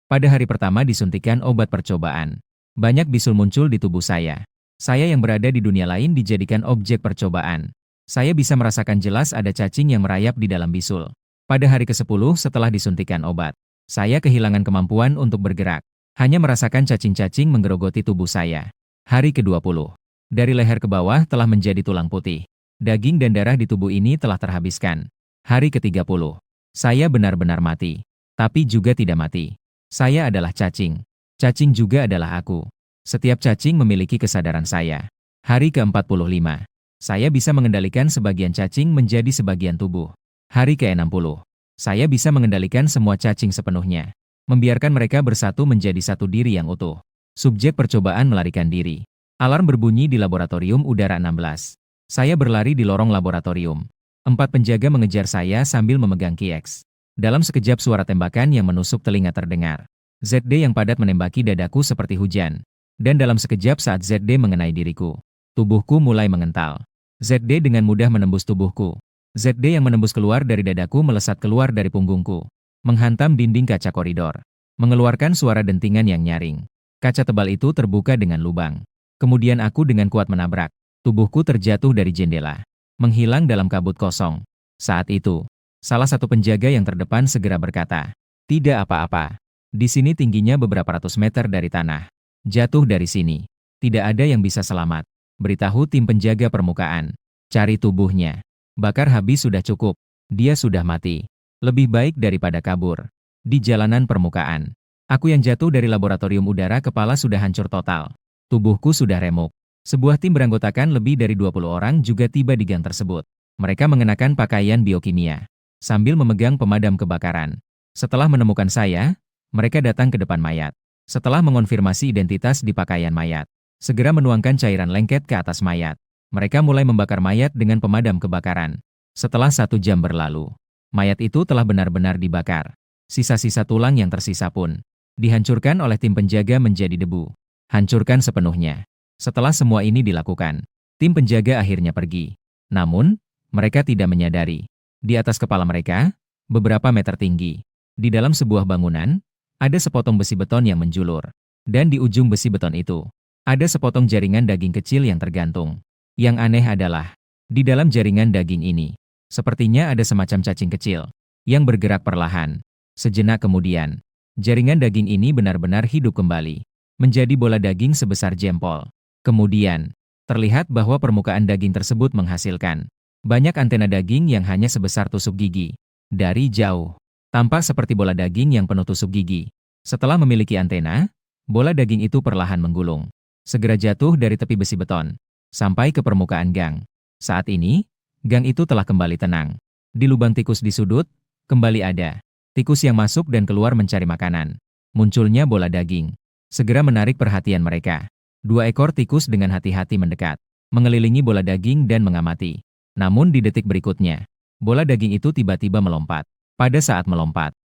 Pada hari pertama disuntikan obat percobaan. Banyak bisul muncul di tubuh saya. Saya yang berada di dunia lain dijadikan objek percobaan. Saya bisa merasakan jelas ada cacing yang merayap di dalam bisul. Pada hari ke-10 setelah disuntikan obat, saya kehilangan kemampuan untuk bergerak. Hanya merasakan cacing-cacing menggerogoti tubuh saya. Hari ke-20. Dari leher ke bawah telah menjadi tulang putih. Daging dan darah di tubuh ini telah terhabiskan. Hari ke-30. Saya benar-benar mati. Tapi juga tidak mati. Saya adalah cacing. Cacing juga adalah aku. Setiap cacing memiliki kesadaran saya. Hari ke-45. Saya bisa mengendalikan sebagian cacing menjadi sebagian tubuh. Hari ke-60. Saya bisa mengendalikan semua cacing sepenuhnya. Membiarkan mereka bersatu menjadi satu diri yang utuh. Subjek percobaan melarikan diri. Alarm berbunyi di laboratorium udara 16. Saya berlari di lorong laboratorium. 4 penjaga mengejar saya sambil memegang kieks. Dalam sekejap suara tembakan yang menusuk telinga terdengar. ZD yang padat menembaki dadaku seperti hujan. Dan dalam sekejap saat ZD mengenai diriku, tubuhku mulai mengental. ZD dengan mudah menembus tubuhku. ZD yang menembus keluar dari dadaku melesat keluar dari punggungku. Menghantam dinding kaca koridor. Mengeluarkan suara dentingan yang nyaring. Kaca tebal itu terbuka dengan lubang. Kemudian aku dengan kuat menabrak. Tubuhku terjatuh dari jendela. Menghilang dalam kabut kosong. Saat itu, salah satu penjaga yang terdepan segera berkata, "Tidak apa-apa. Di sini tingginya beberapa ratus meter dari tanah. Jatuh dari sini. Tidak ada yang bisa selamat. Beritahu tim penjaga permukaan. Cari tubuhnya. Bakar habis sudah cukup. Dia sudah mati. Lebih baik daripada kabur." Di jalanan permukaan. Aku yang jatuh dari laboratorium udara kepala sudah hancur total. Tubuhku sudah remuk. Sebuah tim beranggotakan lebih dari 20 orang juga tiba di gang tersebut. Mereka mengenakan pakaian biokimia. Sambil memegang pemadam kebakaran. Setelah menemukan saya, mereka datang ke depan mayat. Setelah mengonfirmasi identitas di pakaian mayat, segera menuangkan cairan lengket ke atas mayat. Mereka mulai membakar mayat dengan pemadam kebakaran. Setelah 1 jam berlalu, mayat itu telah benar-benar dibakar. Sisa-sisa tulang yang tersisa pun dihancurkan oleh tim penjaga menjadi debu. Hancurkan sepenuhnya. Setelah semua ini dilakukan, tim penjaga akhirnya pergi. Namun, mereka tidak menyadari. Di atas kepala mereka, beberapa meter tinggi, di dalam sebuah bangunan, ada sepotong besi beton yang menjulur. Dan di ujung besi beton itu, ada sepotong jaringan daging kecil yang tergantung. Yang aneh adalah, di dalam jaringan daging ini, sepertinya ada semacam cacing kecil, yang bergerak perlahan. Sejenak kemudian, jaringan daging ini benar-benar hidup kembali, menjadi bola daging sebesar jempol. Kemudian, terlihat bahwa permukaan daging tersebut menghasilkan banyak antena daging yang hanya sebesar tusuk gigi. Dari jauh, tampak seperti bola daging yang penuh tusuk gigi. Setelah memiliki antena, bola daging itu perlahan menggulung. Segera jatuh dari tepi besi beton, sampai ke permukaan gang. Saat ini, gang itu telah kembali tenang. Di lubang tikus di sudut, kembali ada tikus yang masuk dan keluar mencari makanan. Munculnya bola daging. Segera menarik perhatian mereka. 2 ekor tikus dengan hati-hati mendekat, mengelilingi bola daging dan mengamati. Namun di detik berikutnya, bola daging itu tiba-tiba melompat. Pada saat melompat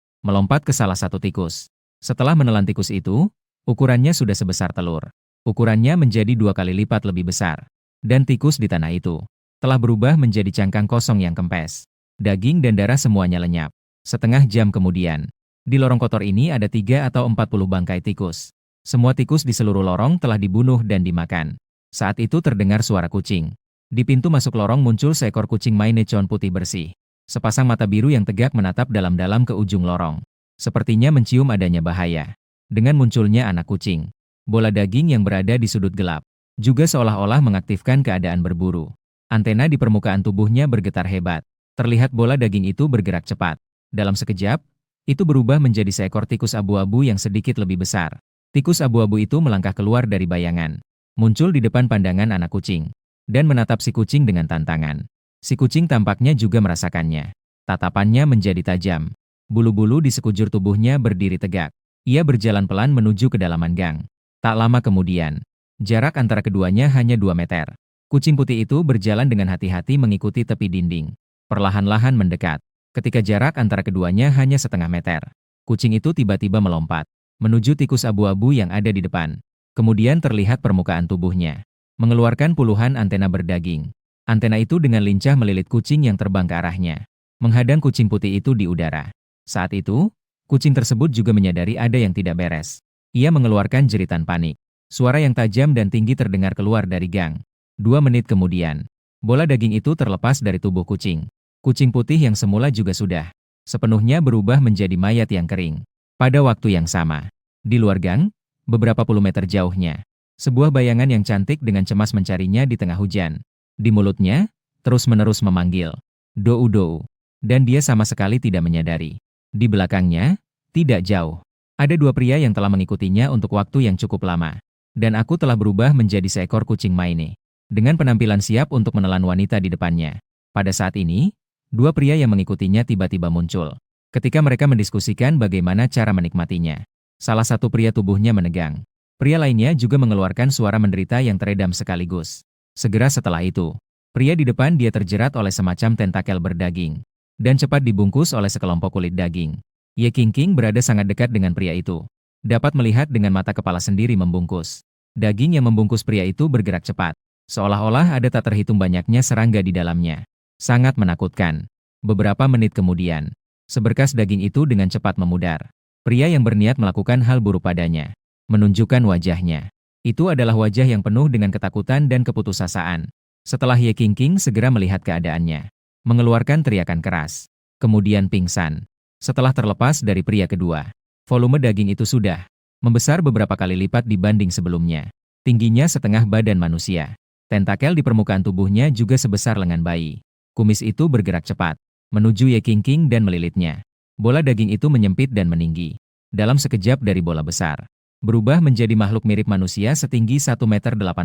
ke salah satu tikus. Setelah menelan tikus itu, ukurannya sudah sebesar telur. Ukurannya menjadi 2 kali lipat lebih besar. Dan tikus di tanah itu telah berubah menjadi cangkang kosong yang kempes. Daging dan darah semuanya lenyap. Setengah jam kemudian, di lorong kotor ini ada 3 atau 40 bangkai tikus. Semua tikus di seluruh lorong telah dibunuh dan dimakan. Saat itu terdengar suara kucing. Di pintu masuk lorong muncul seekor kucing Maine Coon putih bersih. Sepasang mata biru yang tegak menatap dalam-dalam ke ujung lorong. Sepertinya mencium adanya bahaya. Dengan munculnya anak kucing, bola daging yang berada di sudut gelap juga seolah-olah mengaktifkan keadaan berburu. Antena di permukaan tubuhnya bergetar hebat. Terlihat bola daging itu bergerak cepat. Dalam sekejap, itu berubah menjadi seekor tikus abu-abu yang sedikit lebih besar. Tikus abu-abu itu melangkah keluar dari bayangan, muncul di depan pandangan anak kucing, dan menatap si kucing dengan tantangan. Si kucing tampaknya juga merasakannya. Tatapannya menjadi tajam. Bulu-bulu di sekujur tubuhnya berdiri tegak. Ia berjalan pelan menuju kedalaman gang. Tak lama kemudian, jarak antara keduanya hanya 2 meter. Kucing putih itu berjalan dengan hati-hati mengikuti tepi dinding. Perlahan-lahan mendekat. Ketika jarak antara keduanya hanya setengah meter, kucing itu tiba-tiba melompat menuju tikus abu-abu yang ada di depan. Kemudian terlihat permukaan tubuhnya, mengeluarkan puluhan antena berdaging. Antena itu dengan lincah melilit kucing yang terbang ke arahnya, menghadang kucing putih itu di udara. Saat itu, Kucing tersebut juga menyadari ada yang tidak beres. Ia mengeluarkan jeritan panik. Suara yang tajam dan tinggi terdengar keluar dari gang. 2 menit kemudian, bola daging itu terlepas dari tubuh kucing. Kucing putih yang semula juga sudah sepenuhnya berubah menjadi mayat yang kering. Pada waktu yang sama, di luar gang, beberapa puluh meter jauhnya, sebuah bayangan yang cantik dengan cemas mencarinya di tengah hujan. Di mulutnya, terus-menerus memanggil, "Dou-dou." Dan dia sama sekali tidak menyadari. Di belakangnya, tidak jauh, ada 2 pria yang telah mengikutinya untuk waktu yang cukup lama. Dan aku telah berubah menjadi seekor kucing Maine, dengan penampilan siap untuk menelan wanita di depannya. Pada saat ini, 2 pria yang mengikutinya tiba-tiba muncul. Ketika mereka mendiskusikan bagaimana cara menikmatinya, salah satu pria tubuhnya menegang. Pria lainnya juga mengeluarkan suara menderita yang teredam sekaligus. Segera setelah itu, pria di depan dia terjerat oleh semacam tentakel berdaging dan cepat dibungkus oleh sekelompok kulit daging. Ye Qingqing berada sangat dekat dengan pria itu. Dapat melihat dengan mata kepala sendiri membungkus. Daging yang membungkus pria itu bergerak cepat. Seolah-olah ada tak terhitung banyaknya serangga di dalamnya. Sangat menakutkan. Beberapa menit kemudian, seberkas daging itu dengan cepat memudar. Pria yang berniat melakukan hal buruk padanya menunjukkan wajahnya. Itu adalah wajah yang penuh dengan ketakutan dan keputusasaan. Setelah Ye Qingqing segera melihat keadaannya, mengeluarkan teriakan keras, kemudian pingsan. Setelah terlepas dari pria kedua, volume daging itu sudah membesar beberapa kali lipat dibanding sebelumnya. Tingginya setengah badan manusia. Tentakel di permukaan tubuhnya juga sebesar lengan bayi. Kumis itu bergerak cepat, menuju Ye Qingqing dan melilitnya. Bola daging itu menyempit dan meninggi. Dalam sekejap dari bola besar, berubah menjadi makhluk mirip manusia setinggi 1,80 m.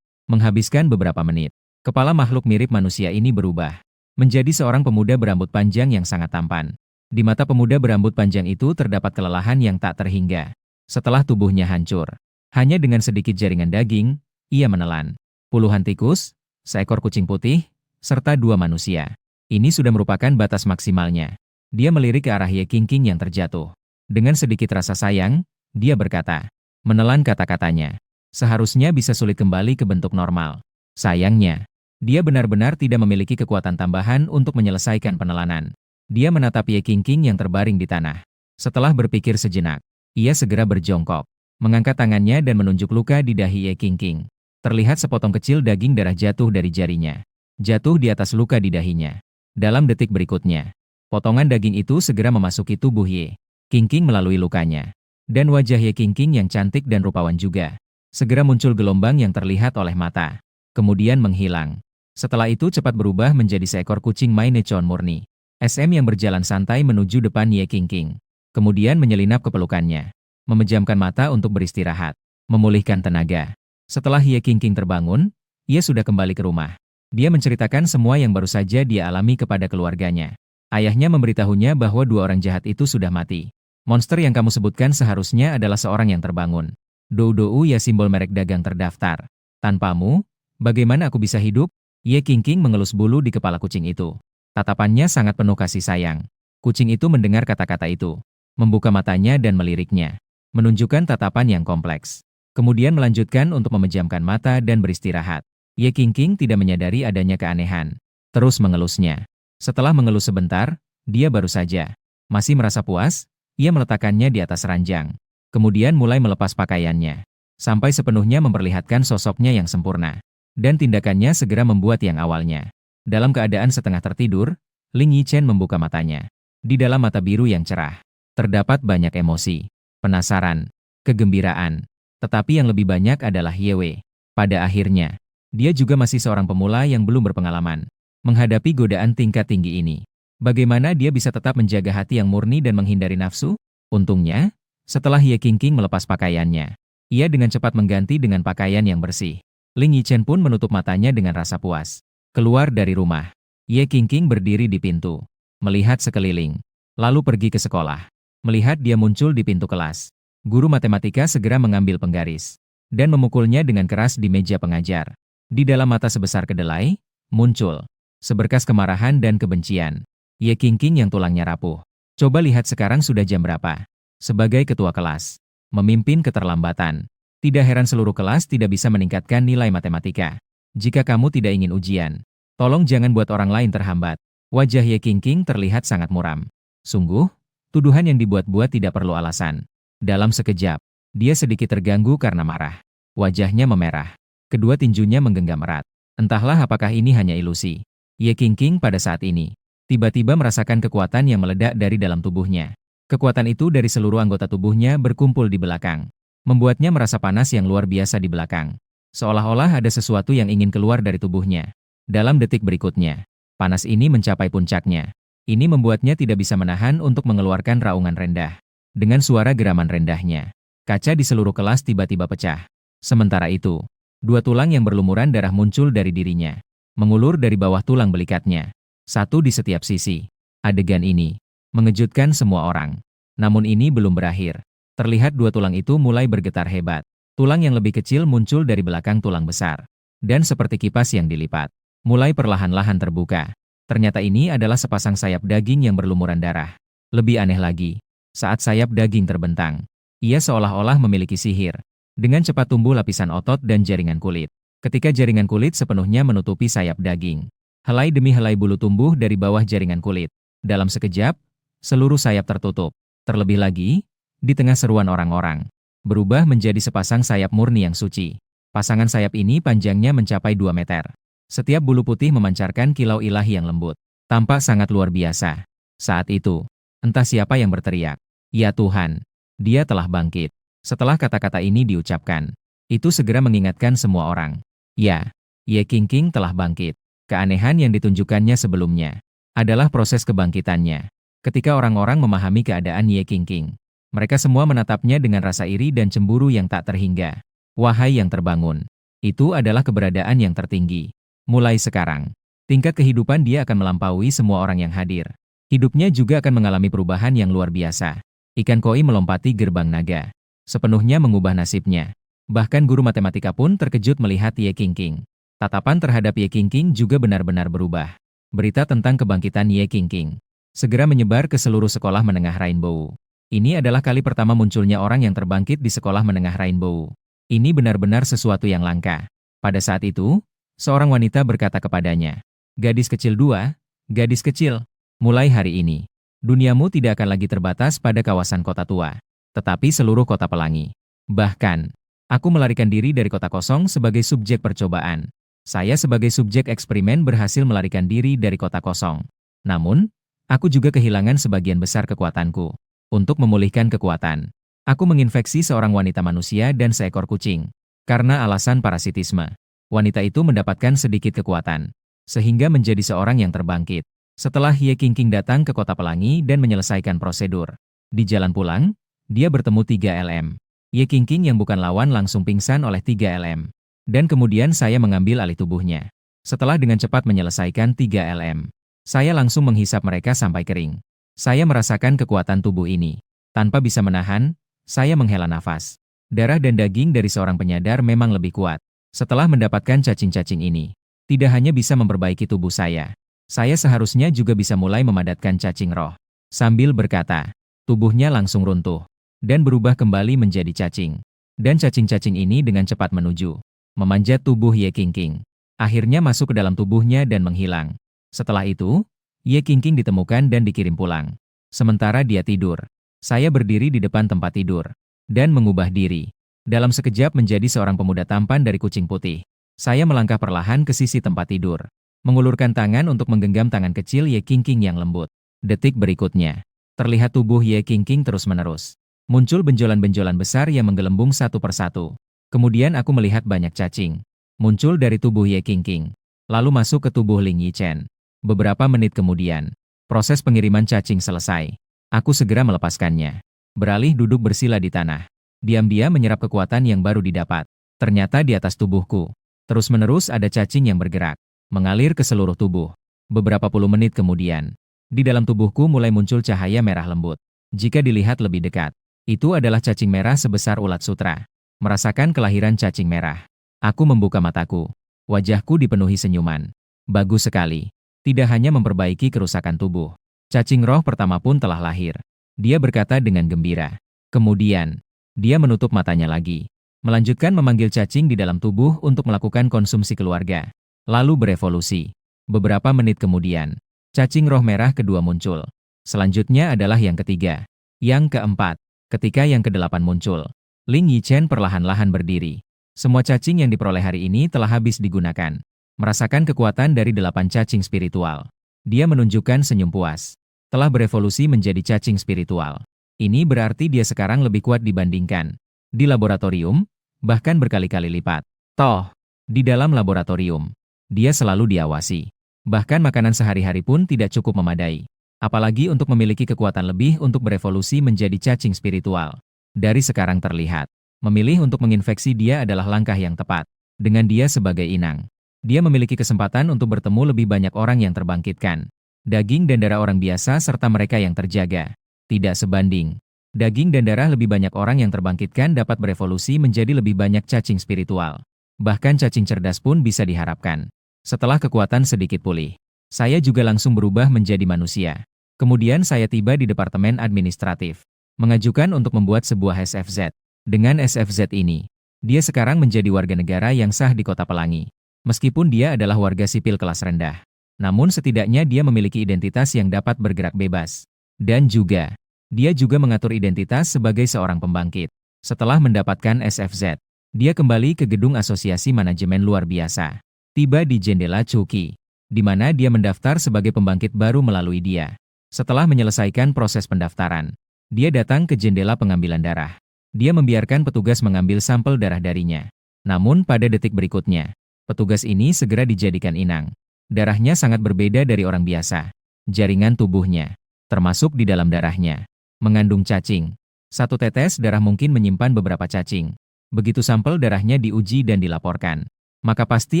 Menghabiskan beberapa menit, kepala makhluk mirip manusia ini berubah menjadi seorang pemuda berambut panjang yang sangat tampan. Di mata pemuda berambut panjang itu terdapat kelelahan yang tak terhingga. Setelah tubuhnya hancur, hanya dengan sedikit jaringan daging, ia menelan puluhan tikus, seekor kucing putih, serta 2 manusia. Ini sudah merupakan batas maksimalnya. Dia melirik ke arah Ye Qingqing yang terjatuh. Dengan sedikit rasa sayang, dia berkata, menelan kata-katanya, seharusnya bisa sulit kembali ke bentuk normal. Sayangnya, dia benar-benar tidak memiliki kekuatan tambahan untuk menyelesaikan penelanan. Dia menatap Ye Qingqing yang terbaring di tanah. Setelah berpikir sejenak, ia segera berjongkok, mengangkat tangannya dan menunjuk luka di dahi Ye Qingqing. Terlihat sepotong kecil daging darah jatuh dari jarinya, jatuh di atas luka di dahinya. Dalam detik berikutnya, potongan daging itu segera memasuki tubuh Ye Qingqing melalui lukanya. Dan wajah Ye Qingqing yang cantik dan rupawan juga segera muncul gelombang yang terlihat oleh mata, kemudian menghilang. Setelah itu cepat berubah menjadi seekor kucing Maine Coon murni. SM yang berjalan santai menuju depan Ye Qingqing. Kemudian menyelinap ke pelukannya, memejamkan mata untuk beristirahat, memulihkan tenaga. Setelah Ye Qingqing terbangun, ia sudah kembali ke rumah. Dia menceritakan semua yang baru saja dia alami kepada keluarganya. Ayahnya memberitahunya bahwa 2 orang jahat itu sudah mati. Monster yang kamu sebutkan seharusnya adalah seorang yang terbangun. Dou-dou ya simbol merek dagang terdaftar. Tanpamu, bagaimana aku bisa hidup? Ye Qingqing mengelus bulu di kepala kucing itu. Tatapannya sangat penuh kasih sayang. Kucing itu mendengar kata-kata itu, membuka matanya dan meliriknya, menunjukkan tatapan yang kompleks. Kemudian melanjutkan untuk memejamkan mata dan beristirahat. Ye Qingqing tidak menyadari adanya keanehan, terus mengelusnya. Setelah mengelus sebentar, dia baru saja masih merasa puas, ia meletakkannya di atas ranjang. Kemudian mulai melepas pakaiannya, sampai sepenuhnya memperlihatkan sosoknya yang sempurna. Dan tindakannya segera membuat yang awalnya dalam keadaan setengah tertidur, Ling Yichen membuka matanya. Di dalam mata biru yang cerah, terdapat banyak emosi, penasaran, kegembiraan. Tetapi yang lebih banyak adalah Ye Wei. Pada akhirnya, dia juga masih seorang pemula yang belum berpengalaman menghadapi godaan tingkat tinggi ini. Bagaimana dia bisa tetap menjaga hati yang murni dan menghindari nafsu? Untungnya, setelah Ye Qingqing melepas pakaiannya, ia dengan cepat mengganti dengan pakaian yang bersih. Ling Yichen pun menutup matanya dengan rasa puas. Keluar dari rumah, Ye Qingqing berdiri di pintu, melihat sekeliling, lalu pergi ke sekolah. Melihat dia muncul di pintu kelas, guru matematika segera mengambil penggaris dan memukulnya dengan keras di meja pengajar. Di dalam mata sebesar kedelai, muncul seberkas kemarahan dan kebencian. Ye Qingqing yang tulangnya rapuh. Coba lihat sekarang sudah jam berapa. Sebagai ketua kelas, memimpin keterlambatan. Tidak heran seluruh kelas tidak bisa meningkatkan nilai matematika. Jika kamu tidak ingin ujian, tolong jangan buat orang lain terhambat. Wajah Ye Qingqing terlihat sangat muram. Sungguh, Tuduhan yang dibuat-buat tidak perlu alasan. Dalam sekejap, dia sedikit terganggu karena marah. Wajahnya memerah. Kedua tinjunya menggenggam erat. Entahlah apakah ini hanya ilusi. Ye Qingqing pada saat ini tiba-tiba merasakan kekuatan yang meledak dari dalam tubuhnya. Kekuatan itu dari seluruh anggota tubuhnya berkumpul di belakang, membuatnya merasa panas yang luar biasa di belakang. Seolah-olah ada sesuatu yang ingin keluar dari tubuhnya. Dalam detik berikutnya, panas ini mencapai puncaknya. Ini membuatnya tidak bisa menahan untuk mengeluarkan raungan rendah. Dengan suara geraman rendahnya, kaca di seluruh kelas tiba-tiba pecah. Sementara itu, dua tulang yang berlumuran darah muncul dari dirinya, mengulur dari bawah tulang belikatnya, satu di setiap sisi. Adegan ini mengejutkan semua orang. Namun ini belum berakhir. Terlihat dua tulang itu mulai bergetar hebat. Tulang yang lebih kecil muncul dari belakang tulang besar. Dan seperti kipas yang dilipat, mulai perlahan-lahan terbuka. Ternyata ini adalah sepasang sayap daging yang berlumuran darah. Lebih aneh lagi, saat sayap daging terbentang, ia seolah-olah memiliki sihir. Dengan cepat tumbuh lapisan otot dan jaringan kulit. Ketika jaringan kulit sepenuhnya menutupi sayap daging, helai demi helai bulu tumbuh dari bawah jaringan kulit. Dalam sekejap, seluruh sayap tertutup. Terlebih lagi, di tengah seruan orang-orang, berubah menjadi sepasang sayap murni yang suci. Pasangan sayap ini panjangnya mencapai 2 meter. Setiap bulu putih memancarkan kilau ilahi yang lembut. Tampak sangat luar biasa. Saat itu, entah siapa yang berteriak, "Ya Tuhan, dia telah bangkit." Setelah kata-kata ini diucapkan, itu segera mengingatkan semua orang. Ya, Ye Qingqing telah bangkit. Keanehan yang ditunjukkannya sebelumnya adalah proses kebangkitannya. Ketika orang-orang memahami keadaan Ye Qingqing, mereka semua menatapnya dengan rasa iri dan cemburu yang tak terhingga. Wahai yang terbangun, itu adalah keberadaan yang tertinggi. Mulai sekarang, tingkat kehidupan dia akan melampaui semua orang yang hadir. Hidupnya juga akan mengalami perubahan yang luar biasa. Ikan koi melompati gerbang naga, sepenuhnya mengubah nasibnya. Bahkan guru matematika pun terkejut melihat Ye Qingqing. Tatapan terhadap Ye Qingqing juga benar-benar berubah. Berita tentang kebangkitan Ye Qingqing segera menyebar ke seluruh sekolah menengah Rainbow. Ini adalah kali pertama munculnya orang yang terbangkit di sekolah menengah Rainbow. Ini benar-benar sesuatu yang langka. Pada saat itu, seorang wanita berkata kepadanya, "Gadis kecil 2, gadis kecil, mulai hari ini, duniamu tidak akan lagi terbatas pada kawasan kota tua, tetapi seluruh kota pelangi. Bahkan, aku melarikan diri dari kota kosong sebagai subjek percobaan. Saya sebagai subjek eksperimen berhasil melarikan diri dari kota kosong. Namun, aku juga kehilangan sebagian besar kekuatanku. Untuk memulihkan kekuatan, aku menginfeksi seorang wanita manusia dan seekor kucing. Karena alasan parasitisme, wanita itu mendapatkan sedikit kekuatan, sehingga menjadi seorang yang terbangkit. Setelah Ye Qingqing datang ke kota pelangi dan menyelesaikan prosedur, di jalan pulang, dia bertemu 3 LM. Ye Qingqing yang bukan lawan langsung pingsan oleh 3 LM. Dan kemudian saya mengambil alih tubuhnya. Setelah dengan cepat menyelesaikan 3 LM, saya langsung menghisap mereka sampai kering. Saya merasakan kekuatan tubuh ini. Tanpa bisa menahan, saya menghela nafas. Darah dan daging dari seorang penyadar memang lebih kuat. Setelah mendapatkan cacing-cacing ini, tidak hanya bisa memperbaiki tubuh saya seharusnya juga bisa mulai memadatkan cacing roh. Sambil berkata, tubuhnya langsung runtuh dan berubah kembali menjadi cacing. Dan cacing-cacing ini dengan cepat memanjat tubuh Ye Qingqing. Akhirnya masuk ke dalam tubuhnya dan menghilang. Setelah itu, Ye Qingqing ditemukan dan dikirim pulang. Sementara dia tidur, saya berdiri di depan tempat tidur dan mengubah diri. Dalam sekejap menjadi seorang pemuda tampan dari kucing putih. Saya melangkah perlahan ke sisi tempat tidur, mengulurkan tangan untuk menggenggam tangan kecil Ye Qingqing yang lembut. Detik berikutnya, terlihat tubuh Ye Qingqing terus-menerus. Muncul benjolan-benjolan besar yang menggelembung satu persatu. Kemudian aku melihat banyak cacing muncul dari tubuh Ye Qingqing, lalu masuk ke tubuh Ling Yichen. Beberapa menit kemudian, proses pengiriman cacing selesai. Aku segera melepaskannya. Beralih duduk bersila di tanah. Diam-diam menyerap kekuatan yang baru didapat. Ternyata di atas tubuhku, terus-menerus ada cacing yang bergerak, mengalir ke seluruh tubuh. Beberapa puluh menit kemudian, di dalam tubuhku mulai muncul cahaya merah lembut. Jika dilihat lebih dekat, itu adalah cacing merah sebesar ulat sutra. Merasakan kelahiran cacing merah, aku membuka mataku. Wajahku dipenuhi senyuman. Bagus sekali. Tidak hanya memperbaiki kerusakan tubuh, cacing roh pertama pun telah lahir. Dia berkata dengan gembira. Kemudian, dia menutup matanya lagi, melanjutkan memanggil cacing di dalam tubuh untuk melakukan konsumsi keluarga, lalu berevolusi. Beberapa menit kemudian, cacing roh merah kedua muncul. Selanjutnya adalah yang ketiga. Yang keempat. Ketika yang kedelapan muncul, Ling Yichen perlahan-lahan berdiri. Semua cacing yang diperoleh hari ini telah habis digunakan. Merasakan kekuatan dari 8 cacing spiritual. Dia menunjukkan senyum puas. Telah berevolusi menjadi cacing spiritual. Ini berarti dia sekarang lebih kuat dibandingkan di laboratorium, bahkan berkali-kali lipat. Toh, di dalam laboratorium, dia selalu diawasi. Bahkan makanan sehari-hari pun tidak cukup memadai. Apalagi untuk memiliki kekuatan lebih untuk berevolusi menjadi cacing spiritual. Dari sekarang terlihat, memilih untuk menginfeksi dia adalah langkah yang tepat. Dengan dia sebagai inang, dia memiliki kesempatan untuk bertemu lebih banyak orang yang terbangkitkan. Daging dan darah orang biasa serta mereka yang terjaga tidak sebanding. Daging dan darah lebih banyak orang yang terbangkitkan dapat berevolusi menjadi lebih banyak cacing spiritual. Bahkan cacing cerdas pun bisa diharapkan. Setelah kekuatan sedikit pulih, saya juga langsung berubah menjadi manusia. Kemudian saya tiba di Departemen Administratif, mengajukan untuk membuat sebuah SFZ. Dengan SFZ ini, dia sekarang menjadi warga negara yang sah di Kota Pelangi. Meskipun dia adalah warga sipil kelas rendah, namun setidaknya dia memiliki identitas yang dapat bergerak bebas. Dan juga, dia juga mengatur identitas sebagai seorang pembangkit. Setelah mendapatkan SFZ, dia kembali ke gedung Asosiasi Manajemen Luar Biasa. Tiba di jendela Cuki, di mana dia mendaftar sebagai pembangkit baru melalui dia. Setelah menyelesaikan proses pendaftaran, dia datang ke jendela pengambilan darah. Dia membiarkan petugas mengambil sampel darah darinya. Namun pada detik berikutnya, petugas ini segera dijadikan inang. Darahnya sangat berbeda dari orang biasa. Jaringan tubuhnya, termasuk di dalam darahnya, mengandung cacing. Satu tetes darah mungkin menyimpan beberapa cacing. Begitu sampel darahnya diuji dan dilaporkan, maka pasti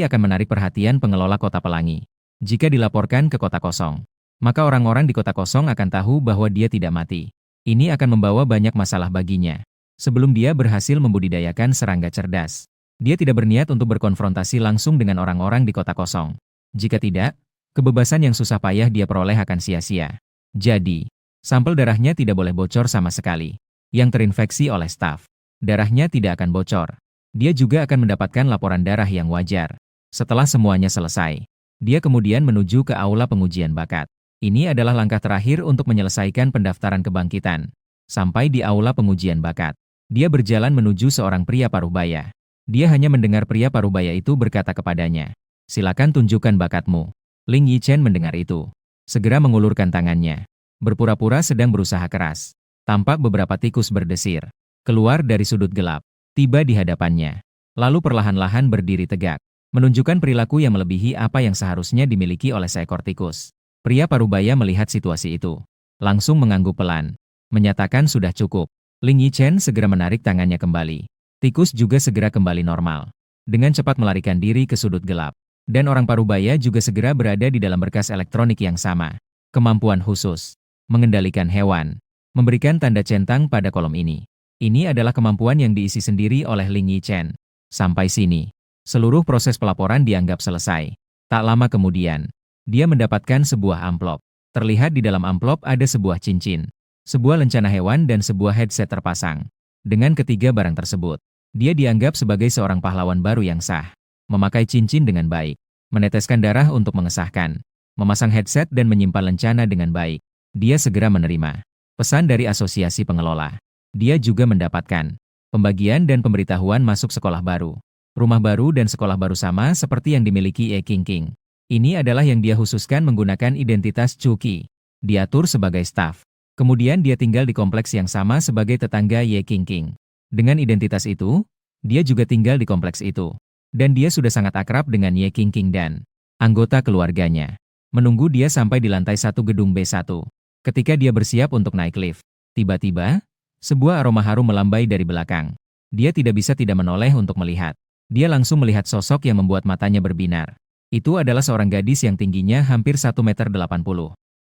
akan menarik perhatian pengelola Kota Pelangi. Jika dilaporkan ke kota kosong, maka orang-orang di kota kosong akan tahu bahwa dia tidak mati. Ini akan membawa banyak masalah baginya. Sebelum dia berhasil membudidayakan serangga cerdas, dia tidak berniat untuk berkonfrontasi langsung dengan orang-orang di kota kosong. Jika tidak, kebebasan yang susah payah dia peroleh akan sia-sia. Jadi, sampel darahnya tidak boleh bocor sama sekali. Yang terinfeksi oleh staf, darahnya tidak akan bocor. Dia juga akan mendapatkan laporan darah yang wajar. Setelah semuanya selesai, dia kemudian menuju ke aula pengujian bakat. Ini adalah langkah terakhir untuk menyelesaikan pendaftaran kebangkitan. Sampai di aula pengujian bakat, dia berjalan menuju seorang pria parubaya. Dia hanya mendengar pria parubaya itu berkata kepadanya, "Silakan tunjukkan bakatmu." Ling Yichen mendengar itu, segera mengulurkan tangannya. Berpura-pura sedang berusaha keras. Tampak beberapa tikus berdesir keluar dari sudut gelap, tiba di hadapannya. Lalu perlahan-lahan berdiri tegak, menunjukkan perilaku yang melebihi apa yang seharusnya dimiliki oleh seekor tikus. Pria parubaya melihat situasi itu, langsung mengangguk pelan, menyatakan sudah cukup. Ling Yichen segera menarik tangannya kembali. Tikus juga segera kembali normal, dengan cepat melarikan diri ke sudut gelap. Dan orang parubaya juga segera berada di dalam berkas elektronik yang sama. Kemampuan khusus, mengendalikan hewan, memberikan tanda centang pada kolom ini. Ini adalah kemampuan yang diisi sendiri oleh Ling Yichen. Sampai sini, seluruh proses pelaporan dianggap selesai. Tak lama kemudian, dia mendapatkan sebuah amplop. Terlihat di dalam amplop ada sebuah cincin, sebuah lencana hewan dan sebuah headset terpasang. Dengan ketiga barang tersebut, dia dianggap sebagai seorang pahlawan baru yang sah. Memakai cincin dengan baik, meneteskan darah untuk mengesahkan, memasang headset dan menyimpan lencana dengan baik. Dia segera menerima pesan dari asosiasi pengelola. Dia juga mendapatkan pembagian dan pemberitahuan masuk sekolah baru. Rumah baru dan sekolah baru sama seperti yang dimiliki Ye Qingqing. Ini adalah yang dia khususkan menggunakan identitas Cuki. Diatur sebagai staf. Kemudian dia tinggal di kompleks yang sama sebagai tetangga Ye Qingqing. Dengan identitas itu, dia juga tinggal di kompleks itu. Dan dia sudah sangat akrab dengan Ye Qingqing dan anggota keluarganya. Menunggu dia sampai di lantai 1 gedung B1. Ketika dia bersiap untuk naik lift, tiba-tiba, sebuah aroma harum melambai dari belakang. Dia tidak bisa tidak menoleh untuk melihat. Dia langsung melihat sosok yang membuat matanya berbinar. Itu adalah seorang gadis yang tingginya hampir 1,80 meter.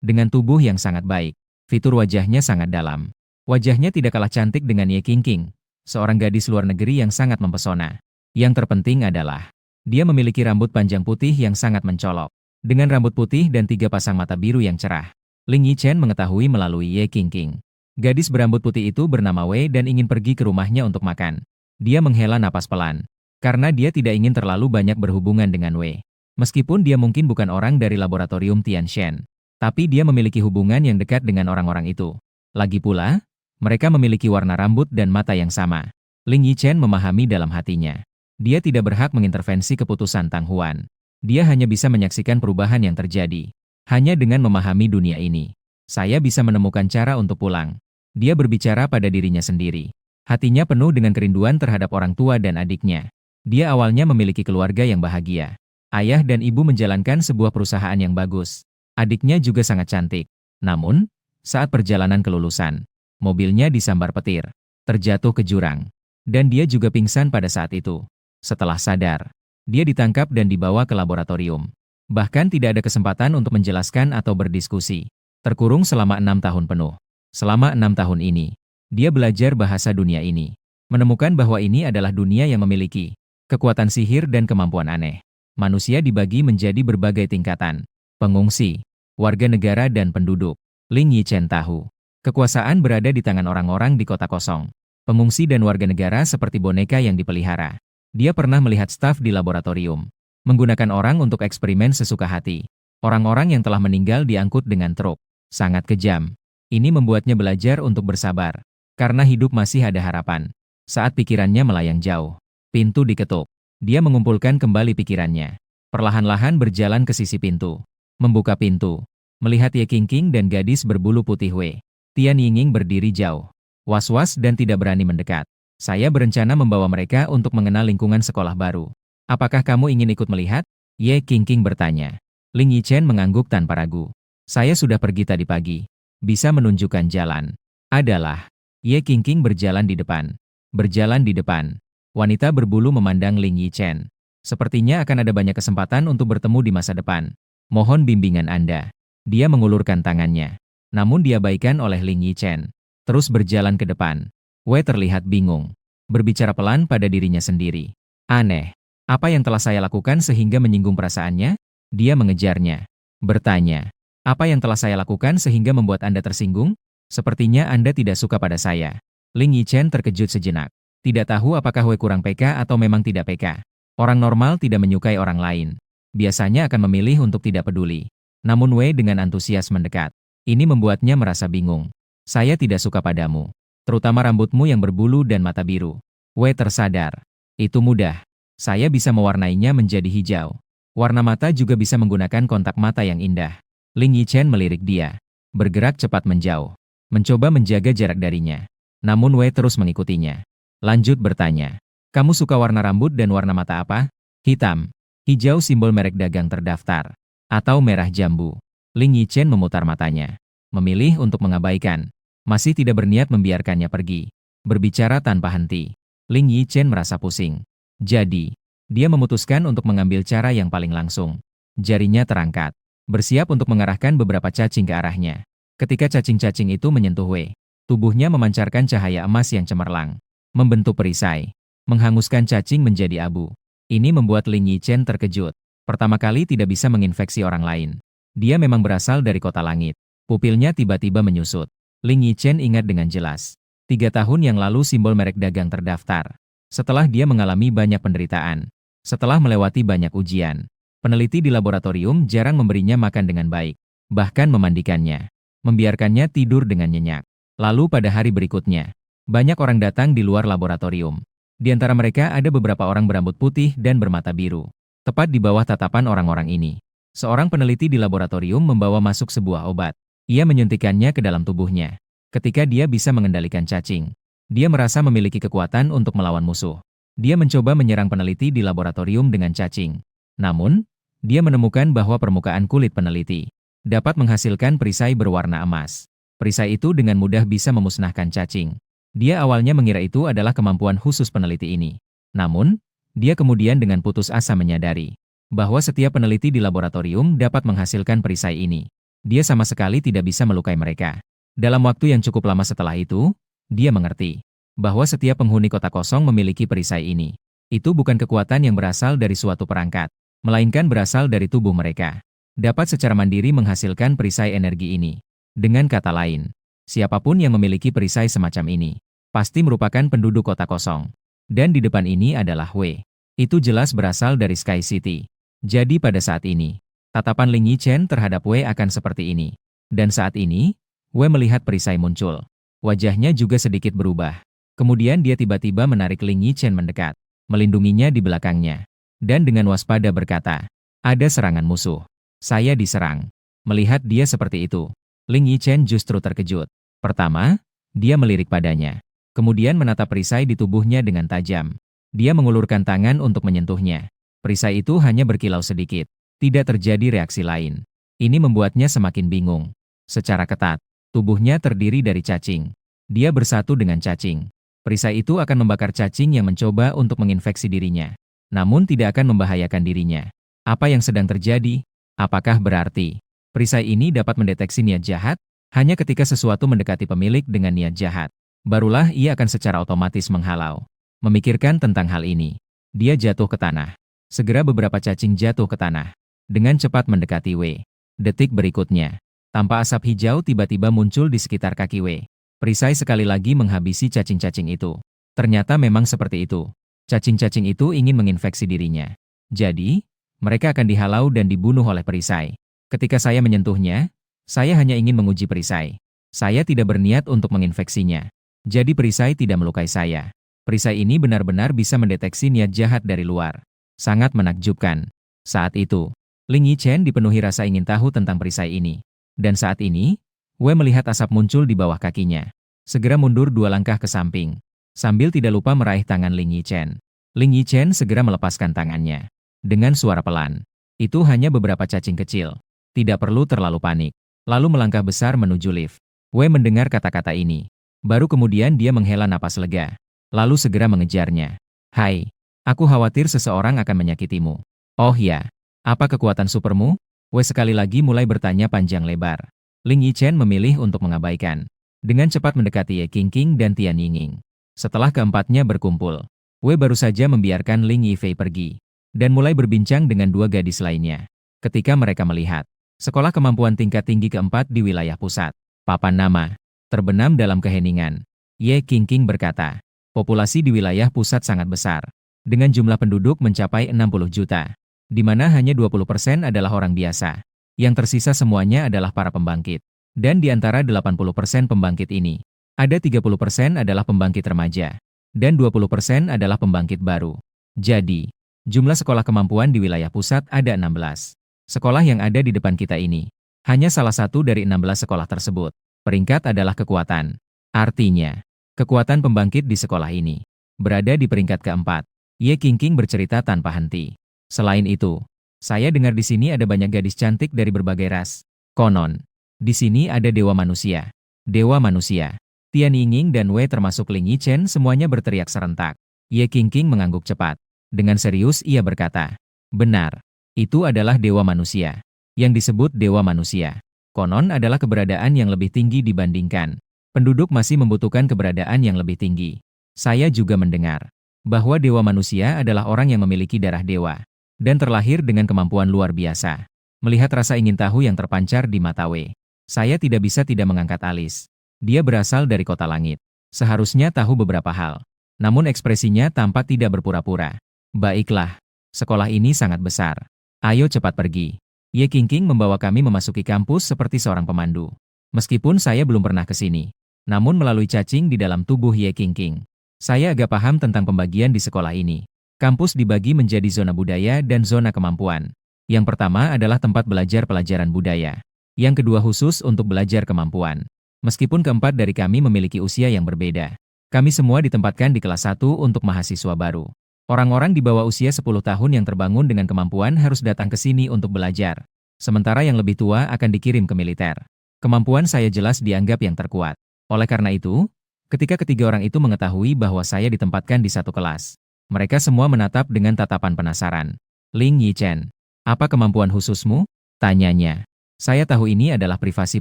Dengan tubuh yang sangat baik. Fitur wajahnya sangat dalam. Wajahnya tidak kalah cantik dengan Ye Qingqing, seorang gadis luar negeri yang sangat mempesona. Yang terpenting adalah, dia memiliki rambut panjang putih yang sangat mencolok. Dengan rambut putih dan 3 pasang mata biru yang cerah. Ling Yichen mengetahui melalui Ye Qingqing. Gadis berambut putih itu bernama Wei dan ingin pergi ke rumahnya untuk makan. Dia menghela napas pelan, karena dia tidak ingin terlalu banyak berhubungan dengan Wei. Meskipun dia mungkin bukan orang dari laboratorium Tianshan, Tapi dia memiliki hubungan yang dekat dengan orang-orang itu. Lagi pula, mereka memiliki warna rambut dan mata yang sama. Ling Yichen memahami dalam hatinya. Dia tidak berhak mengintervensi keputusan Tang Huan. Dia hanya bisa menyaksikan perubahan yang terjadi. Hanya dengan memahami dunia ini, saya bisa menemukan cara untuk pulang. Dia berbicara pada dirinya sendiri. Hatinya penuh dengan kerinduan terhadap orang tua dan adiknya. Dia awalnya memiliki keluarga yang bahagia. Ayah dan ibu menjalankan sebuah perusahaan yang bagus. Adiknya juga sangat cantik. Namun, saat perjalanan kelulusan, mobilnya disambar petir, terjatuh ke jurang. Dan dia juga pingsan pada saat itu. Setelah sadar, dia ditangkap dan dibawa ke laboratorium. Bahkan tidak ada kesempatan untuk menjelaskan atau berdiskusi. Terkurung selama 6 tahun penuh. Selama 6 tahun ini, dia belajar bahasa dunia ini. Menemukan bahwa ini adalah dunia yang memiliki kekuatan sihir dan kemampuan aneh. Manusia dibagi menjadi berbagai tingkatan. Pengungsi, warga negara dan penduduk. Ling Yichen tahu. Kekuasaan berada di tangan orang-orang di kota kosong. Pengungsi dan warga negara seperti boneka yang dipelihara. Dia pernah melihat staf di laboratorium menggunakan orang untuk eksperimen sesuka hati. Orang-orang yang telah meninggal diangkut dengan truk. Sangat kejam. Ini membuatnya belajar untuk bersabar. Karena hidup masih ada harapan. Saat pikirannya melayang jauh, pintu diketuk. Dia mengumpulkan kembali pikirannya. Perlahan-lahan berjalan ke sisi pintu. Membuka pintu. Melihat Ye Qingqing dan gadis berbulu putih Wei Tian Yingying berdiri jauh. Was-was dan tidak berani mendekat. Saya berencana membawa mereka untuk mengenal lingkungan sekolah baru. Apakah kamu ingin ikut melihat? Ye Qingqing bertanya. Ling Yichen mengangguk tanpa ragu. Saya sudah pergi tadi pagi. Bisa menunjukkan jalan. Adalah. Ye Qingqing berjalan di depan. Berjalan di depan. Wanita berbulu memandang Ling Yichen. Sepertinya akan ada banyak kesempatan untuk bertemu di masa depan. Mohon bimbingan Anda. Dia mengulurkan tangannya. Namun diabaikan oleh Ling Yichen. Terus berjalan ke depan. Wei terlihat bingung. Berbicara pelan pada dirinya sendiri. Aneh. Apa yang telah saya lakukan sehingga menyinggung perasaannya? Dia mengejarnya. Bertanya. Apa yang telah saya lakukan sehingga membuat Anda tersinggung? Sepertinya Anda tidak suka pada saya. Ling Yichen terkejut sejenak. Tidak tahu apakah Wei kurang peka atau memang tidak peka. Orang normal tidak menyukai orang lain. Biasanya akan memilih untuk tidak peduli. Namun Wei dengan antusias mendekat. Ini membuatnya merasa bingung. Saya tidak suka padamu. Terutama rambutmu yang berbulu dan mata biru. Wei tersadar. Itu mudah. Saya bisa mewarnainya menjadi hijau. Warna mata juga bisa menggunakan kontak mata yang indah. Ling Yichen melirik dia. Bergerak cepat menjauh. Mencoba menjaga jarak darinya. Namun Wei terus mengikutinya. Lanjut bertanya. Kamu suka warna rambut dan warna mata apa? Hitam. Hijau simbol merek dagang terdaftar. Atau merah jambu. Ling Yichen memutar matanya. Memilih untuk mengabaikan. Masih tidak berniat membiarkannya pergi. Berbicara tanpa henti. Ling Yichen merasa pusing. Jadi, dia memutuskan untuk mengambil cara yang paling langsung. Jarinya terangkat, bersiap untuk mengarahkan beberapa cacing ke arahnya. Ketika cacing-cacing itu menyentuh Wei, tubuhnya memancarkan cahaya emas yang cemerlang, membentuk perisai, menghanguskan cacing menjadi abu. Ini membuat Ling Yichen terkejut. Pertama kali tidak bisa menginfeksi orang lain. Dia memang berasal dari kota langit. Pupilnya tiba-tiba menyusut. Ling Yichen ingat dengan jelas. 3 tahun yang lalu simbol merek dagang terdaftar. Setelah dia mengalami banyak penderitaan, setelah melewati banyak ujian, peneliti di laboratorium jarang memberinya makan dengan baik, bahkan memandikannya, membiarkannya tidur dengan nyenyak. Lalu pada hari berikutnya, banyak orang datang di luar laboratorium. Di antara mereka ada beberapa orang berambut putih dan bermata biru. Tepat di bawah tatapan orang-orang ini, seorang peneliti di laboratorium membawa masuk sebuah obat. Ia menyuntikkannya ke dalam tubuhnya. Ketika dia bisa mengendalikan cacing, dia merasa memiliki kekuatan untuk melawan musuh. Dia mencoba menyerang peneliti di laboratorium dengan cacing. Namun, dia menemukan bahwa permukaan kulit peneliti dapat menghasilkan perisai berwarna emas. Perisai itu dengan mudah bisa memusnahkan cacing. Dia awalnya mengira itu adalah kemampuan khusus peneliti ini. Namun, dia kemudian dengan putus asa menyadari bahwa setiap peneliti di laboratorium dapat menghasilkan perisai ini. Dia sama sekali tidak bisa melukai mereka. Dalam waktu yang cukup lama setelah itu, dia mengerti bahwa setiap penghuni kota kosong memiliki perisai ini. Itu bukan kekuatan yang berasal dari suatu perangkat, melainkan berasal dari tubuh mereka. Dapat secara mandiri menghasilkan perisai energi ini. Dengan kata lain, siapapun yang memiliki perisai semacam ini, pasti merupakan penduduk kota kosong. Dan di depan ini adalah Wei. Itu jelas berasal dari Sky City. Jadi pada saat ini, Tatapan Ling Yichen terhadap Wei akan seperti ini. Dan saat ini, Wei melihat perisai muncul. Wajahnya juga sedikit berubah. Kemudian dia tiba-tiba menarik Ling Yichen mendekat, melindunginya di belakangnya. Dan dengan waspada berkata, ada serangan musuh. Saya diserang. Melihat dia seperti itu, Ling Yichen justru terkejut. Pertama, dia melirik padanya. Kemudian menatap perisai di tubuhnya dengan tajam. Dia mengulurkan tangan untuk menyentuhnya. Perisai itu hanya berkilau sedikit. Tidak terjadi reaksi lain. Ini membuatnya semakin bingung. Secara ketat, tubuhnya terdiri dari cacing. Dia bersatu dengan cacing. Perisai itu akan membakar cacing yang mencoba untuk menginfeksi dirinya. Namun tidak akan membahayakan dirinya. Apa yang sedang terjadi? Apakah berarti perisai ini dapat mendeteksi niat jahat? Hanya ketika sesuatu mendekati pemilik dengan niat jahat, barulah ia akan secara otomatis menghalau. Memikirkan tentang hal ini, dia jatuh ke tanah. Segera beberapa cacing jatuh ke tanah. Dengan cepat mendekati Wei. Detik berikutnya, tanpa asap hijau tiba-tiba muncul di sekitar kaki Wei. Perisai sekali lagi menghabisi cacing-cacing itu. Ternyata memang seperti itu. Cacing-cacing itu ingin menginfeksi dirinya. Jadi, mereka akan dihalau dan dibunuh oleh perisai. Ketika saya menyentuhnya, saya hanya ingin menguji perisai. Saya tidak berniat untuk menginfeksinya. Jadi perisai tidak melukai saya. Perisai ini benar-benar bisa mendeteksi niat jahat dari luar. Sangat menakjubkan. Saat itu, Ling Yichen dipenuhi rasa ingin tahu tentang perisai ini. Dan saat ini, Wei melihat asap muncul di bawah kakinya. Segera mundur 2 langkah ke samping. Sambil tidak lupa meraih tangan Ling Yichen. Ling Yichen segera melepaskan tangannya. Dengan suara pelan. Itu hanya beberapa cacing kecil. Tidak perlu terlalu panik. Lalu melangkah besar menuju lift. Wei mendengar kata-kata ini. Baru kemudian dia menghela napas lega. Lalu segera mengejarnya. Hai, aku khawatir seseorang akan menyakitimu. Oh ya, apa kekuatan supermu? Wei sekali lagi mulai bertanya panjang lebar. Ling Yichen memilih untuk mengabaikan. Dengan cepat mendekati Ye Qingqing dan Tian Yingying. Setelah keempatnya berkumpul, Wei baru saja membiarkan Ling Yifei pergi. Dan mulai berbincang dengan 2 gadis lainnya. Ketika mereka melihat sekolah kemampuan tingkat tinggi keempat di wilayah pusat. Papan nama terbenam dalam keheningan. Ye Qingqing berkata, populasi di wilayah pusat sangat besar. Dengan jumlah penduduk mencapai 60 juta. Di mana hanya 20% adalah orang biasa. Yang tersisa semuanya adalah para pembangkit. Dan di antara 80% pembangkit ini, ada 30% adalah pembangkit remaja. Dan 20% adalah pembangkit baru. Jadi, jumlah sekolah kemampuan di wilayah pusat ada 16. Sekolah yang ada di depan kita ini, hanya salah satu dari 16 sekolah tersebut. Peringkat adalah kekuatan. Artinya, kekuatan pembangkit di sekolah ini berada di peringkat keempat. Ye Qingqing bercerita tanpa henti. Selain itu, saya dengar di sini ada banyak gadis cantik dari berbagai ras. Konon, di sini ada dewa manusia. Dewa manusia. Tian Yingying dan Wei termasuk Ling Yichen semuanya berteriak serentak. Ye Qingqing mengangguk cepat. Dengan serius ia berkata, benar. Itu adalah dewa manusia. Yang disebut dewa manusia. Konon adalah keberadaan yang lebih tinggi dibandingkan. Penduduk masih membutuhkan keberadaan yang lebih tinggi. Saya juga mendengar bahwa dewa manusia adalah orang yang memiliki darah dewa. Dan terlahir dengan kemampuan luar biasa. Melihat rasa ingin tahu yang terpancar di mata Wei, saya tidak bisa tidak mengangkat alis. Dia berasal dari kota langit. Seharusnya tahu beberapa hal. Namun ekspresinya tampak tidak berpura-pura. Baiklah, sekolah ini sangat besar. Ayo cepat pergi. Ye Qingqing membawa kami memasuki kampus seperti seorang pemandu. Meskipun saya belum pernah ke sini, namun melalui cacing di dalam tubuh Ye Qingqing, saya agak paham tentang pembagian di sekolah ini. Kampus dibagi menjadi zona budaya dan zona kemampuan. Yang pertama adalah tempat belajar pelajaran budaya. Yang kedua khusus untuk belajar kemampuan. Meskipun keempat dari kami memiliki usia yang berbeda, kami semua ditempatkan di kelas 1 untuk mahasiswa baru. Orang-orang di bawah usia 10 tahun yang terbangun dengan kemampuan harus datang ke sini untuk belajar. Sementara yang lebih tua akan dikirim ke militer. Kemampuan saya jelas dianggap yang terkuat. Oleh karena itu, ketika ketiga orang itu mengetahui bahwa saya ditempatkan di satu kelas, mereka semua menatap dengan tatapan penasaran. Ling Yichen, apa kemampuan khususmu? Tanyanya. Saya tahu ini adalah privasi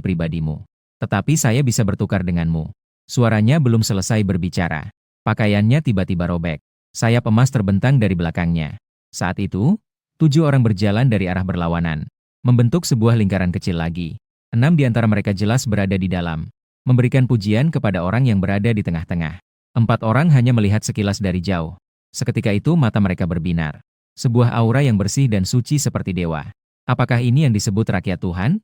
pribadimu. Tetapi saya bisa bertukar denganmu. Suaranya belum selesai berbicara. Pakaiannya tiba-tiba robek. Sayap emas terbentang dari belakangnya. Saat itu, 7 orang berjalan dari arah berlawanan, membentuk sebuah lingkaran kecil lagi. 6 di antara mereka jelas berada di dalam, memberikan pujian kepada orang yang berada di tengah-tengah. 4 orang hanya melihat sekilas dari jauh. Seketika itu mata mereka berbinar. Sebuah aura yang bersih dan suci seperti dewa. Apakah ini yang disebut rakyat Tuhan?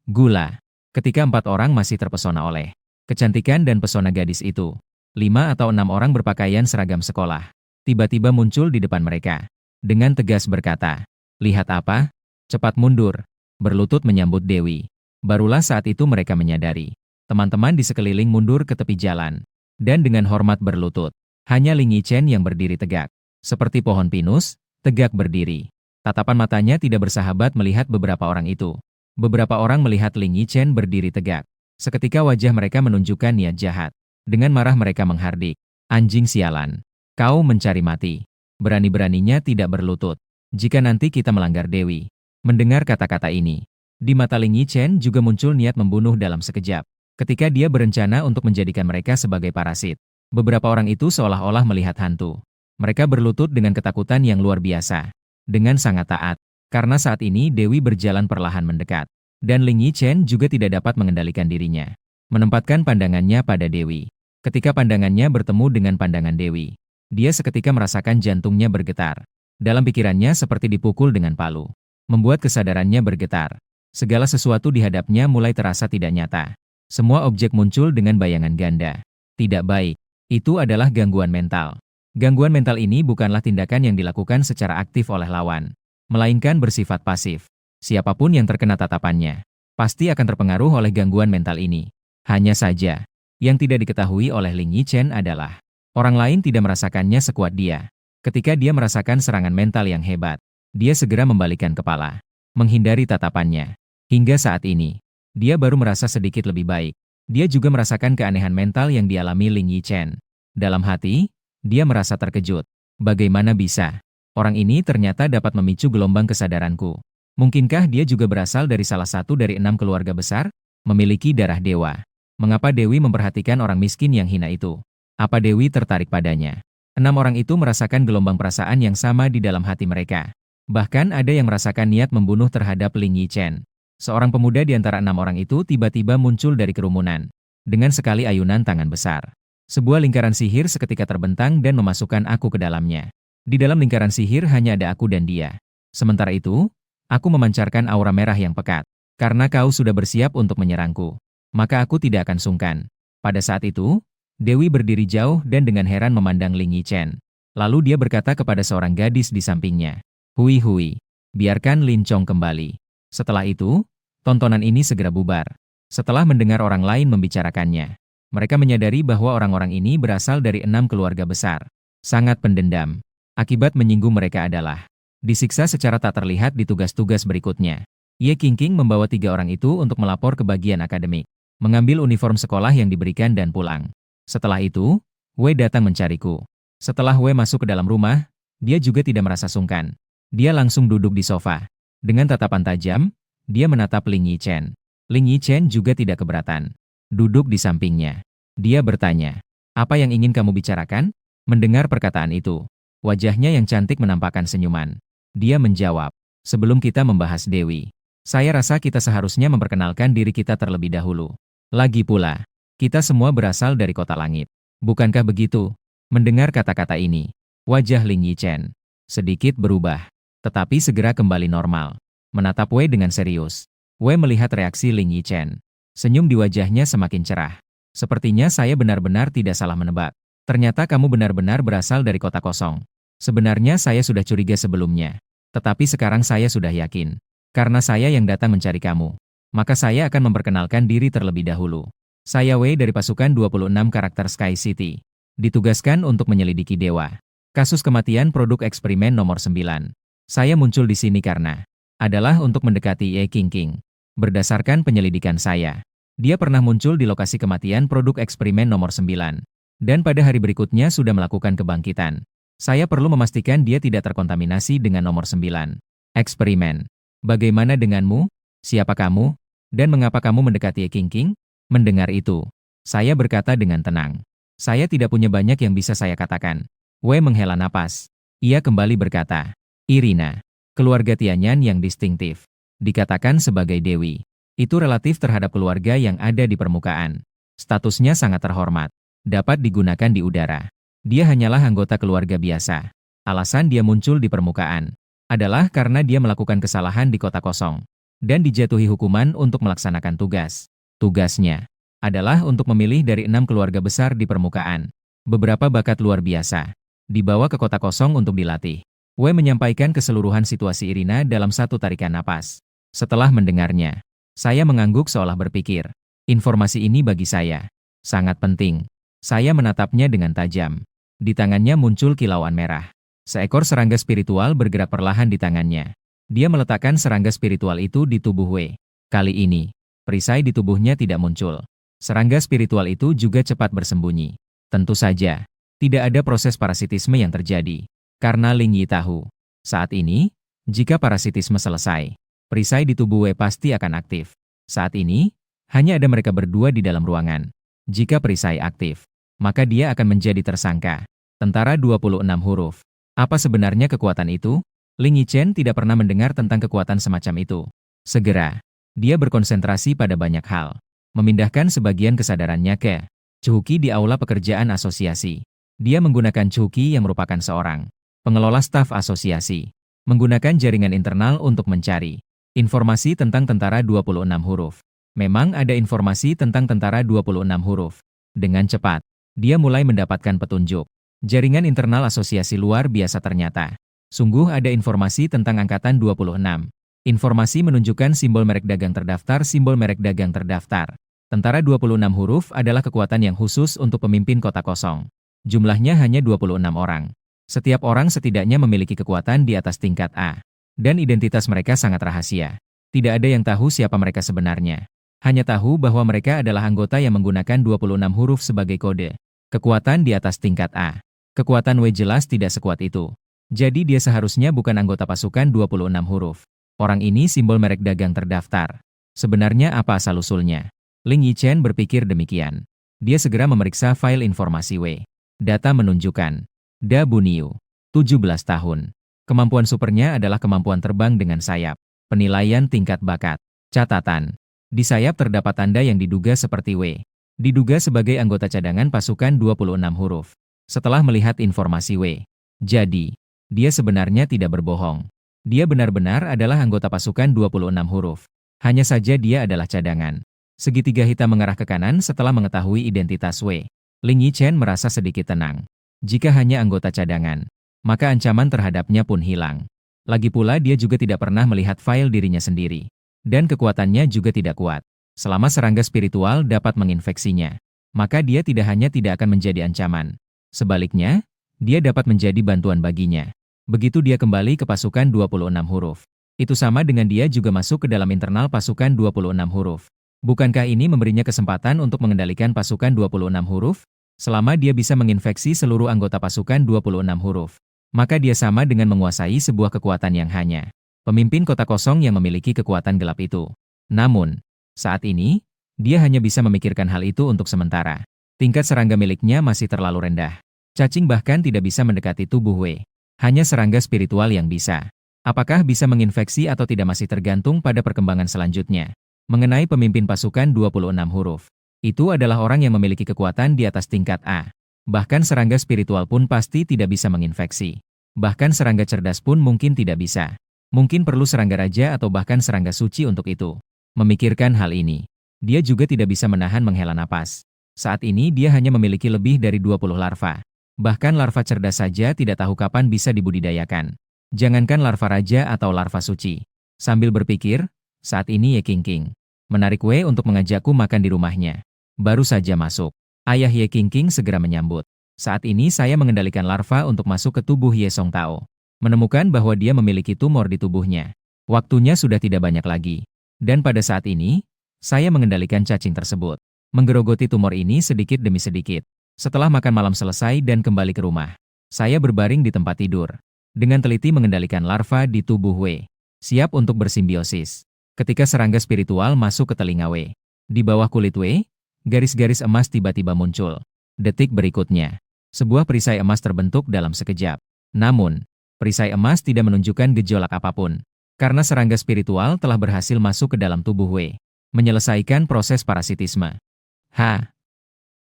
Gula. Ketika 4 orang masih terpesona oleh kecantikan dan pesona gadis itu, 5 atau 6 orang berpakaian seragam sekolah tiba-tiba muncul di depan mereka. Dengan tegas berkata, "Lihat apa? Cepat mundur." Berlutut menyambut Dewi. Barulah saat itu mereka menyadari. Teman-teman di sekeliling mundur ke tepi jalan. Dan dengan hormat berlutut. Hanya Ling Yichen yang berdiri tegak. Seperti pohon pinus, tegak berdiri. Tatapan matanya tidak bersahabat melihat beberapa orang itu. Beberapa orang melihat Ling Yichen berdiri tegak. Seketika wajah mereka menunjukkan niat jahat. Dengan marah mereka menghardik. "Anjing sialan. Kau mencari mati. Berani-beraninya tidak berlutut. Jika nanti kita melanggar Dewi." Mendengar kata-kata ini, di mata Ling Yichen juga muncul niat membunuh dalam sekejap. Ketika dia berencana untuk menjadikan mereka sebagai parasit. Beberapa orang itu seolah-olah melihat hantu. Mereka berlutut dengan ketakutan yang luar biasa. Dengan sangat taat. Karena saat ini Dewi berjalan perlahan mendekat. Dan Ling Yichen juga tidak dapat mengendalikan dirinya. Menempatkan pandangannya pada Dewi. Ketika pandangannya bertemu dengan pandangan Dewi, dia seketika merasakan jantungnya bergetar. Dalam pikirannya seperti dipukul dengan palu. Membuat kesadarannya bergetar. Segala sesuatu di hadapnya mulai terasa tidak nyata. Semua objek muncul dengan bayangan ganda. Tidak baik. Itu adalah gangguan mental. Gangguan mental ini bukanlah tindakan yang dilakukan secara aktif oleh lawan, melainkan bersifat pasif. Siapapun yang terkena tatapannya, pasti akan terpengaruh oleh gangguan mental ini. Hanya saja, yang tidak diketahui oleh Ling Yichen adalah, orang lain tidak merasakannya sekuat dia. Ketika dia merasakan serangan mental yang hebat, dia segera membalikan kepala, menghindari tatapannya. Hingga saat ini, dia baru merasa sedikit lebih baik. Dia juga merasakan keanehan mental yang dialami Ling Yichen. Dalam hati, dia merasa terkejut. Bagaimana bisa? Orang ini ternyata dapat memicu gelombang kesadaranku. Mungkinkah dia juga berasal dari salah satu dari 6 keluarga besar? Memiliki darah dewa. Mengapa Dewi memperhatikan orang miskin yang hina itu? Apa Dewi tertarik padanya? 6 orang itu merasakan gelombang perasaan yang sama di dalam hati mereka. Bahkan ada yang merasakan niat membunuh terhadap Ling Yichen. Seorang pemuda di antara 6 orang itu tiba-tiba muncul dari kerumunan. Dengan sekali ayunan tangan besar. Sebuah lingkaran sihir seketika terbentang dan memasukkan aku ke dalamnya. Di dalam lingkaran sihir hanya ada aku dan dia. Sementara itu, aku memancarkan aura merah yang pekat. Karena kau sudah bersiap untuk menyerangku, maka aku tidak akan sungkan. Pada saat itu, Dewi berdiri jauh dan dengan heran memandang Ling Yichen. Lalu dia berkata kepada seorang gadis di sampingnya, "Hui Hui, biarkan Lin Chong kembali." Setelah itu, tontonan ini segera bubar. Setelah mendengar orang lain membicarakannya, mereka menyadari bahwa orang-orang ini berasal dari 6 keluarga besar. Sangat pendendam. Akibat menyinggung mereka adalah disiksa secara tak terlihat di tugas-tugas berikutnya. Ye Qingqing membawa 3 orang itu untuk melapor ke bagian akademik, mengambil uniform sekolah yang diberikan dan pulang. Setelah itu, Wei datang mencariku. Setelah Wei masuk ke dalam rumah, dia juga tidak merasa sungkan. Dia langsung duduk di sofa. Dengan tatapan tajam, dia menatap Ling Yichen. Ling Yichen juga tidak keberatan. Duduk di sampingnya. Dia bertanya, "Apa yang ingin kamu bicarakan?" Mendengar perkataan itu, wajahnya yang cantik menampakkan senyuman. Dia menjawab, "Sebelum kita membahas Dewi, saya rasa kita seharusnya memperkenalkan diri kita terlebih dahulu. Lagi pula, kita semua berasal dari kota langit. Bukankah begitu?" Mendengar kata-kata ini, wajah Ling Yichen sedikit berubah, tetapi segera kembali normal. Menatap Wei dengan serius. Wei melihat reaksi Ling Yichen. Senyum di wajahnya semakin cerah. "Sepertinya saya benar-benar tidak salah menebak. Ternyata kamu benar-benar berasal dari kota kosong. Sebenarnya saya sudah curiga sebelumnya. Tetapi sekarang saya sudah yakin. Karena saya yang datang mencari kamu, maka saya akan memperkenalkan diri terlebih dahulu. Saya Wei dari pasukan 26 karakter Sky City. Ditugaskan untuk menyelidiki dewa. Kasus kematian produk eksperimen nomor 9. Saya muncul di sini karena adalah untuk mendekati Ye Qingqing. Berdasarkan penyelidikan saya, dia pernah muncul di lokasi kematian produk eksperimen nomor 9. Dan pada hari berikutnya sudah melakukan kebangkitan. Saya perlu memastikan dia tidak terkontaminasi dengan nomor 9. Eksperimen. Bagaimana denganmu? Siapa kamu? Dan mengapa kamu mendekati Ye Qingqing? Mendengar itu, saya berkata dengan tenang. Saya tidak punya banyak yang bisa saya katakan. Wei menghela napas. Ia kembali berkata, "Irina, keluarga Tianyan yang distintif. Dikatakan sebagai Dewi. Itu relatif terhadap keluarga yang ada di permukaan. Statusnya sangat terhormat. Dapat digunakan di udara. Dia hanyalah anggota keluarga biasa. Alasan dia muncul di permukaan adalah karena dia melakukan kesalahan di kota kosong dan dijatuhi hukuman untuk melaksanakan tugas. Tugasnya adalah untuk memilih dari 6 keluarga besar di permukaan. Beberapa bakat luar biasa dibawa ke kota kosong untuk dilatih. Wei menyampaikan keseluruhan situasi Irina dalam satu tarikan napas. Setelah mendengarnya, saya mengangguk seolah berpikir, informasi ini bagi saya sangat penting. Saya menatapnya dengan tajam. Di tangannya muncul kilauan merah. Seekor serangga spiritual bergerak perlahan di tangannya. Dia meletakkan serangga spiritual itu di tubuh Wei. Kali ini, perisai di tubuhnya tidak muncul. Serangga spiritual itu juga cepat bersembunyi. Tentu saja, tidak ada proses parasitisme yang terjadi. Karena Ling Yi tahu, saat ini, jika parasitisme selesai, perisai di tubuh Wei pasti akan aktif. Saat ini, hanya ada mereka berdua di dalam ruangan. Jika perisai aktif, maka dia akan menjadi tersangka. Tentara 26 huruf. Apa sebenarnya kekuatan itu? Ling Yichen tidak pernah mendengar tentang kekuatan semacam itu. Segera, dia berkonsentrasi pada banyak hal. Memindahkan sebagian kesadarannya ke Chuki di aula pekerjaan asosiasi. Dia menggunakan Chuki yang merupakan seorang pengelola staf asosiasi. Menggunakan jaringan internal untuk mencari informasi tentang tentara 26 huruf. Memang ada informasi tentang tentara 26 huruf. Dengan cepat, dia mulai mendapatkan petunjuk. Jaringan internal asosiasi luar biasa ternyata. Sungguh ada informasi tentang angkatan 26. Informasi menunjukkan simbol merek dagang terdaftar, simbol merek dagang terdaftar. Tentara 26 huruf adalah kekuatan yang khusus untuk pemimpin kota kosong. Jumlahnya hanya 26 orang. Setiap orang setidaknya memiliki kekuatan di atas tingkat A. Dan identitas mereka sangat rahasia. Tidak ada yang tahu siapa mereka sebenarnya. Hanya tahu bahwa mereka adalah anggota yang menggunakan 26 huruf sebagai kode. Kekuatan di atas tingkat A. Kekuatan Wei jelas tidak sekuat itu. Jadi dia seharusnya bukan anggota pasukan 26 huruf. Orang ini simbol merek dagang terdaftar. Sebenarnya apa asal-usulnya? Ling Yichen berpikir demikian. Dia segera memeriksa file informasi Wei. Data menunjukkan, Da Buniu, 17 tahun. Kemampuan supernya adalah kemampuan terbang dengan sayap. Penilaian tingkat bakat. Catatan. Di sayap terdapat tanda yang diduga seperti Wei. Diduga sebagai anggota cadangan pasukan 26 huruf. Setelah melihat informasi Wei. Jadi, dia sebenarnya tidak berbohong. Dia benar-benar adalah anggota pasukan 26 huruf. Hanya saja dia adalah cadangan. Segitiga hitam mengarah ke kanan setelah mengetahui identitas Wei. Ling Yichen merasa sedikit tenang. Jika hanya anggota cadangan, maka ancaman terhadapnya pun hilang. Lagi pula dia juga tidak pernah melihat file dirinya sendiri. Dan kekuatannya juga tidak kuat. Selama serangga spiritual dapat menginfeksinya, maka dia tidak hanya tidak akan menjadi ancaman. Sebaliknya, dia dapat menjadi bantuan baginya. Begitu dia kembali ke pasukan 26 huruf. Itu sama dengan dia juga masuk ke dalam internal pasukan 26 huruf. Bukankah ini memberinya kesempatan untuk mengendalikan pasukan 26 huruf? Selama dia bisa menginfeksi seluruh anggota pasukan 26 huruf, maka dia sama dengan menguasai sebuah kekuatan yang hanya pemimpin kota kosong yang memiliki kekuatan gelap itu. Namun, saat ini, dia hanya bisa memikirkan hal itu untuk sementara. Tingkat serangga miliknya masih terlalu rendah. Cacing bahkan tidak bisa mendekati tubuh Wei. Hanya serangga spiritual yang bisa. Apakah bisa menginfeksi atau tidak masih tergantung pada perkembangan selanjutnya. Mengenai pemimpin pasukan 26 huruf. Itu adalah orang yang memiliki kekuatan di atas tingkat A. Bahkan serangga spiritual pun pasti tidak bisa menginfeksi. Bahkan serangga cerdas pun mungkin tidak bisa. Mungkin perlu serangga raja atau bahkan serangga suci untuk itu. Memikirkan hal ini, dia juga tidak bisa menahan menghela napas. Saat ini dia hanya memiliki lebih dari 20 larva. Bahkan larva cerdas saja tidak tahu kapan bisa dibudidayakan. Jangankan larva raja atau larva suci. Sambil berpikir, saat ini Ye Qingqing menarik Wei untuk mengajakku makan di rumahnya. Baru saja masuk. Ayah Ye Qingqing segera menyambut. Saat ini saya mengendalikan larva untuk masuk ke tubuh Ye Songtao. Menemukan bahwa dia memiliki tumor di tubuhnya. Waktunya sudah tidak banyak lagi. Dan pada saat ini, saya mengendalikan cacing tersebut. Menggerogoti tumor ini sedikit demi sedikit. Setelah makan malam selesai dan kembali ke rumah, saya berbaring di tempat tidur. Dengan teliti mengendalikan larva di tubuh Wei. Siap untuk bersimbiosis. Ketika serangga spiritual masuk ke telinga Wei. Di bawah kulit Wei, garis-garis emas tiba-tiba muncul. Detik berikutnya, sebuah perisai emas terbentuk dalam sekejap. Namun, perisai emas tidak menunjukkan gejolak apapun. Karena serangga spiritual telah berhasil masuk ke dalam tubuh Wei. Menyelesaikan proses parasitisme.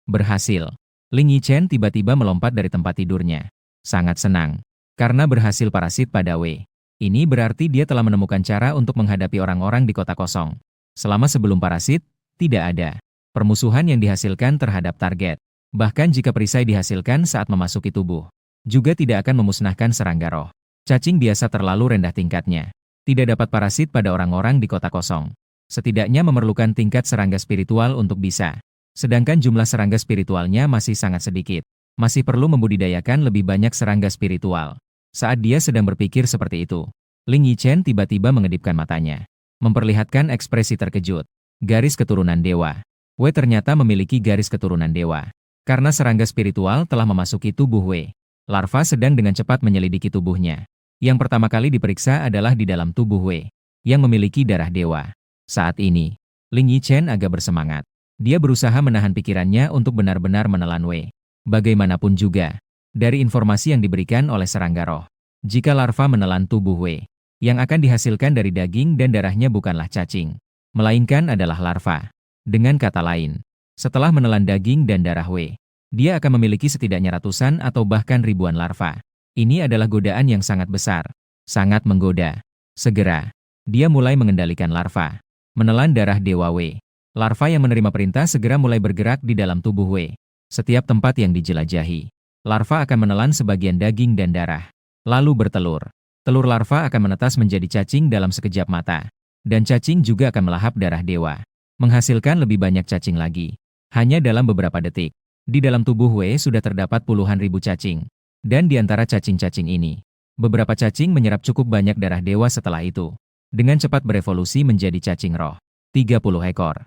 Berhasil. Ling Yichen tiba-tiba melompat dari tempat tidurnya. Sangat senang. Karena berhasil parasit pada Wei. Ini berarti dia telah menemukan cara untuk menghadapi orang-orang di kota kosong. Selama sebelum parasit, tidak ada permusuhan yang dihasilkan terhadap target. Bahkan jika perisai dihasilkan saat memasuki tubuh, juga tidak akan memusnahkan serangga roh. Cacing biasa terlalu rendah tingkatnya. Tidak dapat parasit pada orang-orang di kota kosong. Setidaknya memerlukan tingkat serangga spiritual untuk bisa. Sedangkan jumlah serangga spiritualnya masih sangat sedikit. Masih perlu membudidayakan lebih banyak serangga spiritual. Saat dia sedang berpikir seperti itu, Ling Yichen tiba-tiba mengedipkan matanya, memperlihatkan ekspresi terkejut. Garis keturunan dewa. Wei ternyata memiliki garis keturunan dewa. Karena serangga spiritual telah memasuki tubuh Wei, larva sedang dengan cepat menyelidiki tubuhnya. Yang pertama kali diperiksa adalah di dalam tubuh Wei, yang memiliki darah dewa. Saat ini, Ling Yichen agak bersemangat. Dia berusaha menahan pikirannya untuk benar-benar menelan Wei. Bagaimanapun juga, dari informasi yang diberikan oleh serangga roh, jika larva menelan tubuh Wei, yang akan dihasilkan dari daging dan darahnya bukanlah cacing, melainkan adalah larva. Dengan kata lain, setelah menelan daging dan darah Wei, dia akan memiliki setidaknya ratusan atau bahkan ribuan larva. Ini adalah godaan yang sangat besar, sangat menggoda. Segera, dia mulai mengendalikan larva, menelan darah dewa Wei. Larva yang menerima perintah segera mulai bergerak di dalam tubuh Wei. Setiap tempat yang dijelajahi, larva akan menelan sebagian daging dan darah, lalu bertelur. Telur larva akan menetas menjadi cacing dalam sekejap mata. Dan cacing juga akan melahap darah dewa, menghasilkan lebih banyak cacing lagi. Hanya dalam beberapa detik, di dalam tubuh Wei sudah terdapat puluhan ribu cacing. Dan di antara cacing-cacing ini, beberapa cacing menyerap cukup banyak darah dewa setelah itu. Dengan cepat berevolusi menjadi cacing roh. 30 ekor.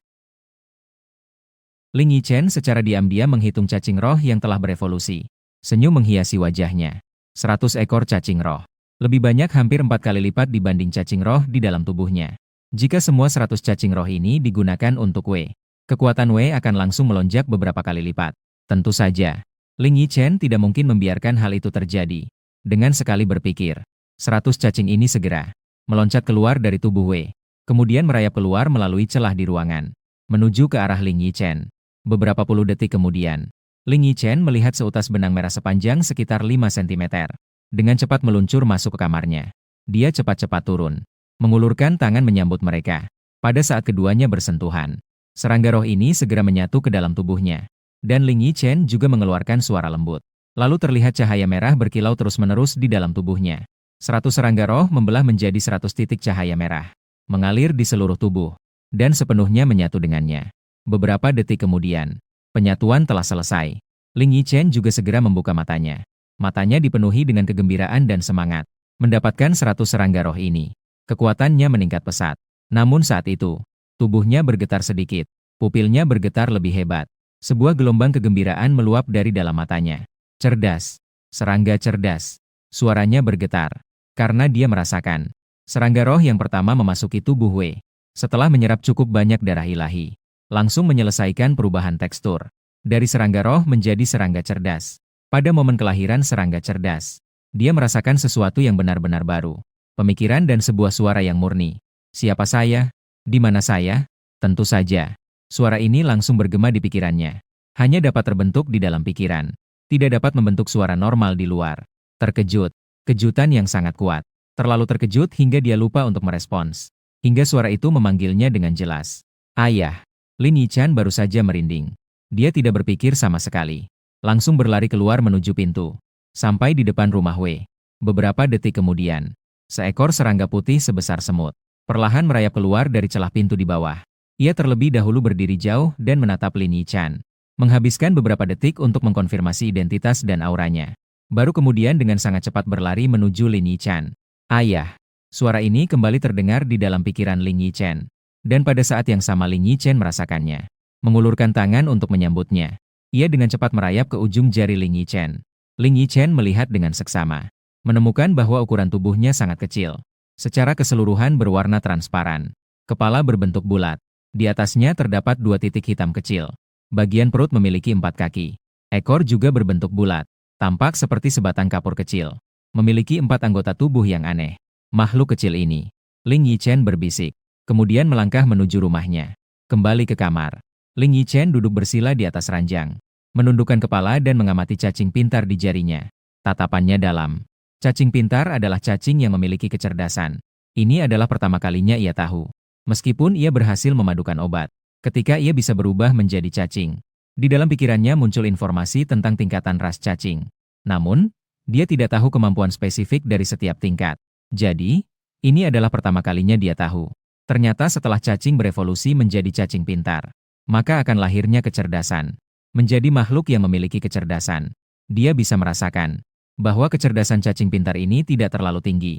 Ling Yichen secara diam-diam menghitung cacing roh yang telah berevolusi. Senyum menghiasi wajahnya. 100 ekor cacing roh. Lebih banyak hampir 4 kali lipat dibanding cacing roh di dalam tubuhnya. Jika semua 100 cacing roh ini digunakan untuk Wei, kekuatan Wei akan langsung melonjak beberapa kali lipat. Tentu saja, Ling Yichen tidak mungkin membiarkan hal itu terjadi. Dengan sekali berpikir, 100 cacing ini segera meloncat keluar dari tubuh Wei, kemudian merayap keluar melalui celah di ruangan, menuju ke arah Ling Yichen. Beberapa puluh detik kemudian, Ling Yichen melihat seutas benang merah sepanjang sekitar 5 cm. Dengan cepat meluncur masuk ke kamarnya. Dia cepat-cepat turun, mengulurkan tangan menyambut mereka. Pada saat keduanya bersentuhan, serangga roh ini segera menyatu ke dalam tubuhnya. Dan Ling Yichen juga mengeluarkan suara lembut. Lalu terlihat cahaya merah berkilau terus-menerus di dalam tubuhnya. 100 serangga roh membelah menjadi 100 titik cahaya merah, mengalir di seluruh tubuh, dan sepenuhnya menyatu dengannya. Beberapa detik kemudian, penyatuan telah selesai. Ling Yichen juga segera membuka matanya. Matanya dipenuhi dengan kegembiraan dan semangat. Mendapatkan 100 serangga roh ini, kekuatannya meningkat pesat. Namun saat itu, tubuhnya bergetar sedikit. Pupilnya bergetar lebih hebat. Sebuah gelombang kegembiraan meluap dari dalam matanya. Cerdas. Serangga cerdas. Suaranya bergetar. Karena dia merasakan serangga roh yang pertama memasuki tubuh Wei. Setelah menyerap cukup banyak darah ilahi, langsung menyelesaikan perubahan tekstur. Dari serangga roh menjadi serangga cerdas. Pada momen kelahiran serangga cerdas, dia merasakan sesuatu yang benar-benar baru. Pemikiran dan sebuah suara yang murni. Siapa saya? Di mana saya? Tentu saja. Suara ini langsung bergema di pikirannya. Hanya dapat terbentuk di dalam pikiran. Tidak dapat membentuk suara normal di luar. Terkejut. Kejutan yang sangat kuat. Terlalu terkejut hingga dia lupa untuk merespons. Hingga suara itu memanggilnya dengan jelas. Ayah. Lin Yichen baru saja merinding. Dia tidak berpikir sama sekali. Langsung berlari keluar menuju pintu. Sampai di depan rumah Wei. Beberapa detik kemudian, seekor serangga putih sebesar semut perlahan merayap keluar dari celah pintu di bawah. Ia terlebih dahulu berdiri jauh dan menatap Lin Yichen. Menghabiskan beberapa detik untuk mengkonfirmasi identitas dan auranya. Baru kemudian dengan sangat cepat berlari menuju Lin Yichen. Ayah. Suara ini kembali terdengar di dalam pikiran Ling Yichen. Dan pada saat yang sama Ling Yichen merasakannya. Mengulurkan tangan untuk menyambutnya. Ia dengan cepat merayap ke ujung jari Ling Yichen. Ling Yichen melihat dengan seksama. Menemukan bahwa ukuran tubuhnya sangat kecil. Secara keseluruhan berwarna transparan. Kepala berbentuk bulat. Di atasnya terdapat 2 titik hitam kecil. Bagian perut memiliki 4 kaki. Ekor juga berbentuk bulat. Tampak seperti sebatang kapur kecil. Memiliki 4 anggota tubuh yang aneh. Makhluk kecil ini. Ling Yichen berbisik. Kemudian melangkah menuju rumahnya. Kembali ke kamar. Ling Yichen duduk bersila di atas ranjang. Menundukkan kepala dan mengamati cacing pintar di jarinya. Tatapannya dalam. Cacing pintar adalah cacing yang memiliki kecerdasan. Ini adalah pertama kalinya ia tahu. Meskipun ia berhasil memadukan obat, ketika ia bisa berubah menjadi cacing, di dalam pikirannya muncul informasi tentang tingkatan ras cacing. Namun, dia tidak tahu kemampuan spesifik dari setiap tingkat. Jadi, ini adalah pertama kalinya dia tahu. Ternyata setelah cacing berevolusi menjadi cacing pintar, maka akan lahirnya kecerdasan. Menjadi makhluk yang memiliki kecerdasan. Dia bisa merasakan bahwa kecerdasan cacing pintar ini tidak terlalu tinggi.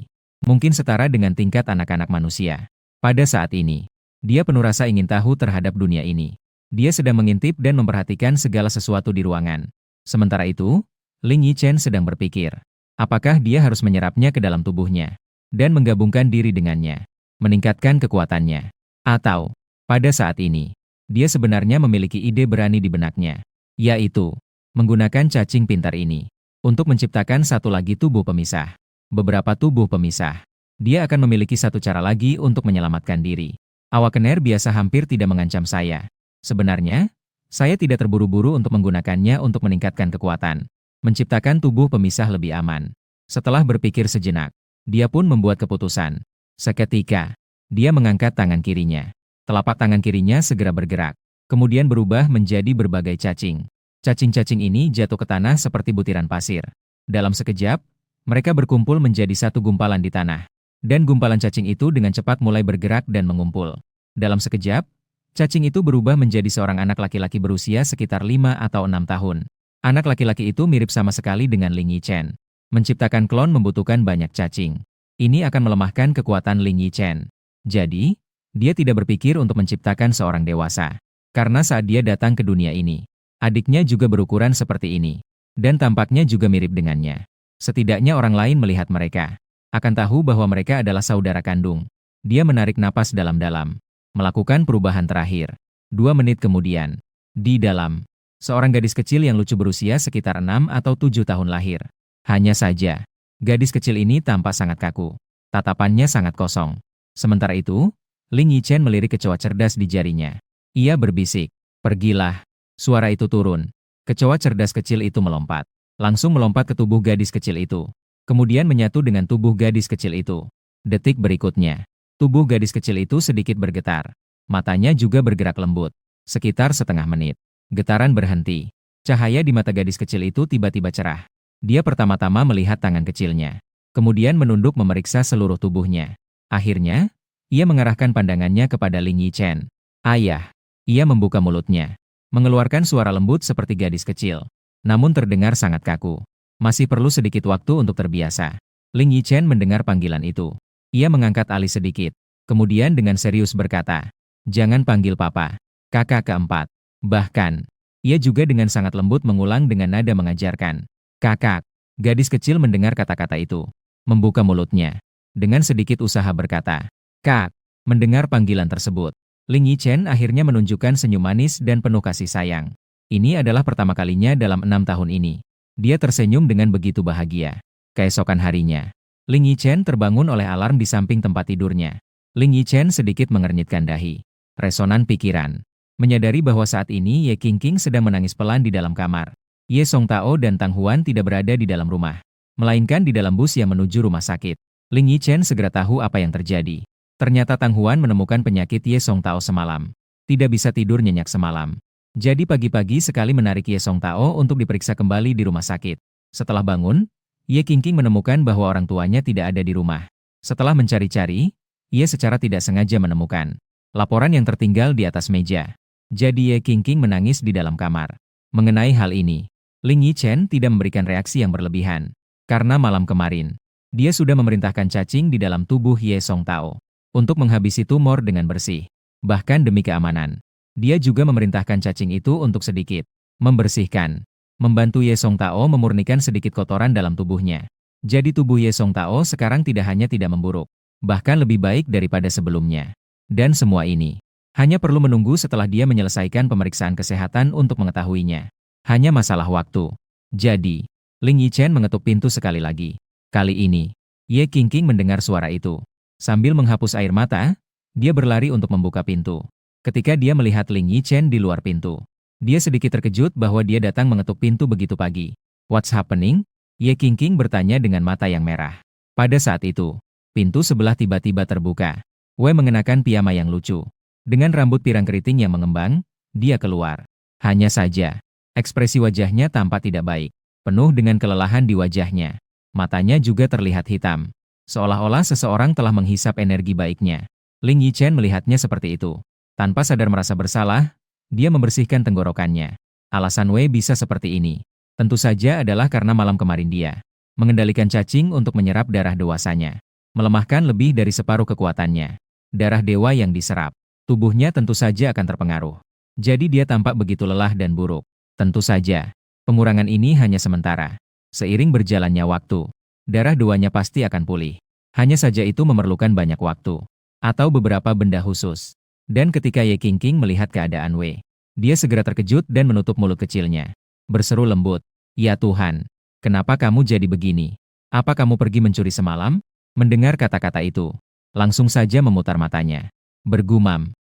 Mungkin setara dengan tingkat anak-anak manusia. Pada saat ini, dia penuh rasa ingin tahu terhadap dunia ini. Dia sedang mengintip dan memperhatikan segala sesuatu di ruangan. Sementara itu, Ling Yichen sedang berpikir, apakah dia harus menyerapnya ke dalam tubuhnya dan menggabungkan diri dengannya, meningkatkan kekuatannya. Atau, pada saat ini, dia sebenarnya memiliki ide berani di benaknya, yaitu menggunakan cacing pintar ini untuk menciptakan satu lagi tubuh pemisah. Beberapa tubuh pemisah. Dia akan memiliki satu cara lagi untuk menyelamatkan diri. Awakener biasa hampir tidak mengancam saya. Sebenarnya, saya tidak terburu-buru untuk menggunakannya untuk meningkatkan kekuatan. Menciptakan tubuh pemisah lebih aman. Setelah berpikir sejenak, dia pun membuat keputusan. Seketika, dia mengangkat tangan kirinya. Telapak tangan kirinya segera bergerak, kemudian berubah menjadi berbagai cacing. Cacing-cacing ini jatuh ke tanah seperti butiran pasir. Dalam sekejap, mereka berkumpul menjadi satu gumpalan di tanah. Dan gumpalan cacing itu dengan cepat mulai bergerak dan mengumpul. Dalam sekejap, cacing itu berubah menjadi seorang anak laki-laki berusia sekitar 5 atau 6 tahun. Anak laki-laki itu mirip sama sekali dengan Ling Yichen. Menciptakan klon membutuhkan banyak cacing. Ini akan melemahkan kekuatan Ling Yichen. Jadi, dia tidak berpikir untuk menciptakan seorang dewasa. Karena saat dia datang ke dunia ini, adiknya juga berukuran seperti ini. Dan tampaknya juga mirip dengannya. Setidaknya orang lain melihat mereka akan tahu bahwa mereka adalah saudara kandung. Dia menarik napas dalam-dalam. Melakukan perubahan terakhir. 2 menit kemudian. Di dalam, seorang gadis kecil yang lucu berusia sekitar 6 atau 7 tahun lahir. Hanya saja, gadis kecil ini tampak sangat kaku. Tatapannya sangat kosong. Sementara itu, Ling Yichen melirik kecoa cerdas di jarinya. Ia berbisik, "Pergilah." Suara itu turun. Kecoa cerdas kecil itu melompat. Langsung melompat ke tubuh gadis kecil itu. Kemudian menyatu dengan tubuh gadis kecil itu. Detik berikutnya, tubuh gadis kecil itu sedikit bergetar. Matanya juga bergerak lembut. Sekitar setengah menit. Getaran berhenti. Cahaya di mata gadis kecil itu tiba-tiba cerah. Dia pertama-tama melihat tangan kecilnya. Kemudian menunduk memeriksa seluruh tubuhnya. Akhirnya, ia mengarahkan pandangannya kepada Ling Yichen. "Ayah." Ia membuka mulutnya, mengeluarkan suara lembut seperti gadis kecil. Namun terdengar sangat kaku. Masih perlu sedikit waktu untuk terbiasa. Ling Yichen mendengar panggilan itu. Ia mengangkat alis sedikit. Kemudian dengan serius berkata, "Jangan panggil papa. Kakak keempat." Bahkan, ia juga dengan sangat lembut mengulang dengan nada mengajarkan. "Kakak." Gadis kecil mendengar kata-kata itu. Membuka mulutnya. Dengan sedikit usaha berkata, "Kak." Mendengar panggilan tersebut, Ling Yichen akhirnya menunjukkan senyum manis dan penuh kasih sayang. Ini adalah pertama kalinya dalam 6 tahun ini. Dia tersenyum dengan begitu bahagia. Keesokan harinya, Ling Yichen terbangun oleh alarm di samping tempat tidurnya. Ling Yichen sedikit mengernyitkan dahi. Resonan pikiran. Menyadari bahwa saat ini Ye Qingqing sedang menangis pelan di dalam kamar. Ye Songtao dan Tang Huan tidak berada di dalam rumah, melainkan di dalam bus yang menuju rumah sakit. Ling Yichen segera tahu apa yang terjadi. Ternyata Tang Huan menemukan penyakit Ye Songtao semalam. Tidak bisa tidur nyenyak semalam. Jadi pagi-pagi sekali menarik Ye Songtao untuk diperiksa kembali di rumah sakit. Setelah bangun, Ye Qingqing menemukan bahwa orang tuanya tidak ada di rumah. Setelah mencari-cari, ia secara tidak sengaja menemukan laporan yang tertinggal di atas meja. Jadi Ye Qingqing menangis di dalam kamar. Mengenai hal ini, Ling Yichen tidak memberikan reaksi yang berlebihan. Karena malam kemarin, dia sudah memerintahkan cacing di dalam tubuh Ye Songtao untuk menghabisi tumor dengan bersih. Bahkan demi keamanan, dia juga memerintahkan cacing itu untuk sedikit membersihkan, membantu Ye Songtao memurnikan sedikit kotoran dalam tubuhnya. Jadi tubuh Ye Songtao sekarang tidak hanya tidak memburuk, bahkan lebih baik daripada sebelumnya. Dan semua ini hanya perlu menunggu setelah dia menyelesaikan pemeriksaan kesehatan untuk mengetahuinya. Hanya masalah waktu. Jadi, Ling Yichen mengetuk pintu sekali lagi. Kali ini, Ye Qingqing mendengar suara itu. Sambil menghapus air mata, dia berlari untuk membuka pintu. Ketika dia melihat Ling Yichen di luar pintu, dia sedikit terkejut bahwa dia datang mengetuk pintu begitu pagi. "What's happening?" Ye Qingqing bertanya dengan mata yang merah. Pada saat itu, pintu sebelah tiba-tiba terbuka. Wei mengenakan piyama yang lucu. Dengan rambut pirang keriting yang mengembang, dia keluar. Hanya saja, ekspresi wajahnya tampak tidak baik. Penuh dengan kelelahan di wajahnya. Matanya juga terlihat hitam. Seolah-olah seseorang telah menghisap energi baiknya. Ling Yichen melihatnya seperti itu. Tanpa sadar merasa bersalah, dia membersihkan tenggorokannya. Alasan Wei bisa seperti ini tentu saja adalah karena malam kemarin dia mengendalikan cacing untuk menyerap darah dewasanya, melemahkan lebih dari separuh kekuatannya. Darah dewa yang diserap, tubuhnya tentu saja akan terpengaruh. Jadi dia tampak begitu lelah dan buruk. Tentu saja, pengurangan ini hanya sementara. Seiring berjalannya waktu, darah dewanya pasti akan pulih. Hanya saja itu memerlukan banyak waktu, atau beberapa benda khusus. Dan ketika Ye Qingqing melihat keadaan Wei, dia segera terkejut dan menutup mulut kecilnya. Berseru lembut, "Ya Tuhan, kenapa kamu jadi begini? Apa kamu pergi mencuri semalam?" Mendengar kata-kata itu, langsung saja memutar matanya. Bergumam,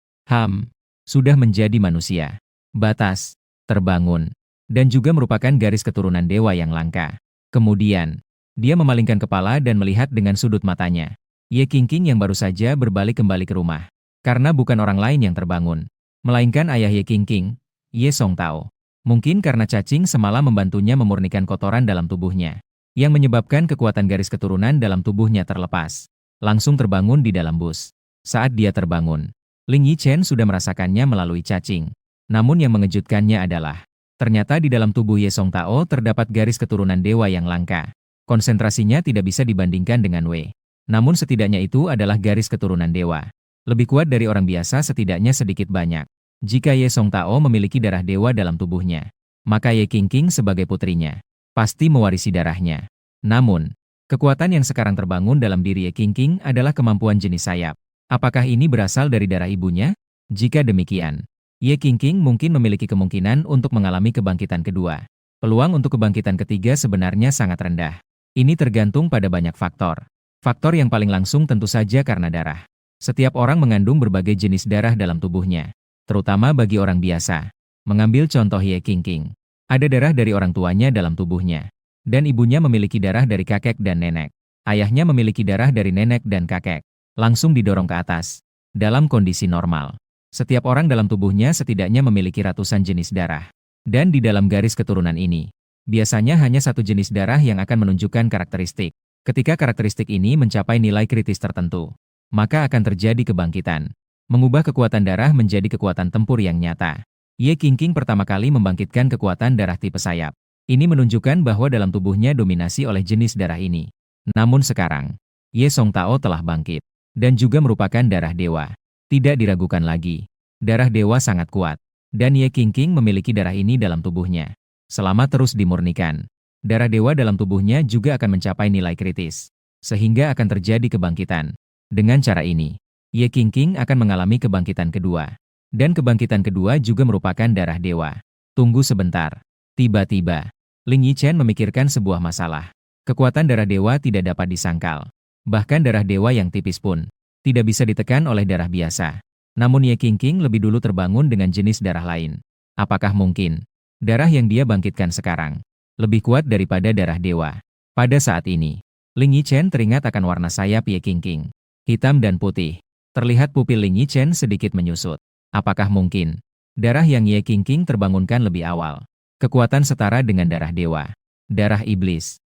sudah menjadi manusia. Batas, terbangun, dan juga merupakan garis keturunan dewa yang langka." Kemudian, dia memalingkan kepala dan melihat dengan sudut matanya Ye Qingqing yang baru saja berbalik kembali ke rumah. Karena bukan orang lain yang terbangun, melainkan ayah Ye Qingqing, Ye Songtao. Mungkin karena cacing semalam membantunya memurnikan kotoran dalam tubuhnya, yang menyebabkan kekuatan garis keturunan dalam tubuhnya terlepas. Langsung terbangun di dalam bus. Saat dia terbangun, Ling Yichen sudah merasakannya melalui cacing. Namun yang mengejutkannya adalah, ternyata di dalam tubuh Ye Songtao terdapat garis keturunan dewa yang langka. Konsentrasinya tidak bisa dibandingkan dengan Wei. Namun setidaknya itu adalah garis keturunan dewa. Lebih kuat dari orang biasa setidaknya sedikit banyak. Jika Ye Songtao memiliki darah dewa dalam tubuhnya, maka Ye Qingqing sebagai putrinya pasti mewarisi darahnya. Namun, kekuatan yang sekarang terbangun dalam diri Ye Qingqing adalah kemampuan jenis sayap. Apakah ini berasal dari darah ibunya? Jika demikian, Ye Qingqing mungkin memiliki kemungkinan untuk mengalami kebangkitan kedua. Peluang untuk kebangkitan ketiga sebenarnya sangat rendah. Ini tergantung pada banyak faktor. Faktor yang paling langsung tentu saja karena darah. Setiap orang mengandung berbagai jenis darah dalam tubuhnya. Terutama bagi orang biasa. Mengambil contoh Ye Qingqing, ada darah dari orang tuanya dalam tubuhnya. Dan ibunya memiliki darah dari kakek dan nenek. Ayahnya memiliki darah dari nenek dan kakek. Langsung didorong ke atas. Dalam kondisi normal, setiap orang dalam tubuhnya setidaknya memiliki ratusan jenis darah. Dan di dalam garis keturunan ini, biasanya hanya satu jenis darah yang akan menunjukkan karakteristik. Ketika karakteristik ini mencapai nilai kritis tertentu, maka akan terjadi kebangkitan. Mengubah kekuatan darah menjadi kekuatan tempur yang nyata. Ye Qingqing pertama kali membangkitkan kekuatan darah tipe sayap. Ini menunjukkan bahwa dalam tubuhnya dominasi oleh jenis darah ini. Namun sekarang, Ye Songtao telah bangkit. Dan juga merupakan darah dewa. Tidak diragukan lagi. Darah dewa sangat kuat. Dan Ye Qingqing memiliki darah ini dalam tubuhnya. Selama terus dimurnikan, darah dewa dalam tubuhnya juga akan mencapai nilai kritis. Sehingga akan terjadi kebangkitan. Dengan cara ini, Ye Qingqing akan mengalami kebangkitan kedua. Dan kebangkitan kedua juga merupakan darah dewa. Tunggu sebentar. Tiba-tiba, Ling Yichen memikirkan sebuah masalah. Kekuatan darah dewa tidak dapat disangkal. Bahkan darah dewa yang tipis pun tidak bisa ditekan oleh darah biasa. Namun Ye Qingqing lebih dulu terbangun dengan jenis darah lain. Apakah mungkin darah yang dia bangkitkan sekarang lebih kuat daripada darah dewa? Pada saat ini, Ling Yichen teringat akan warna sayap Ye Qingqing. Hitam dan putih. Terlihat pupil Ling Yichen sedikit menyusut. Apakah mungkin darah yang Ye Qingqing terbangunkan lebih awal? Kekuatan setara dengan darah dewa. Darah iblis.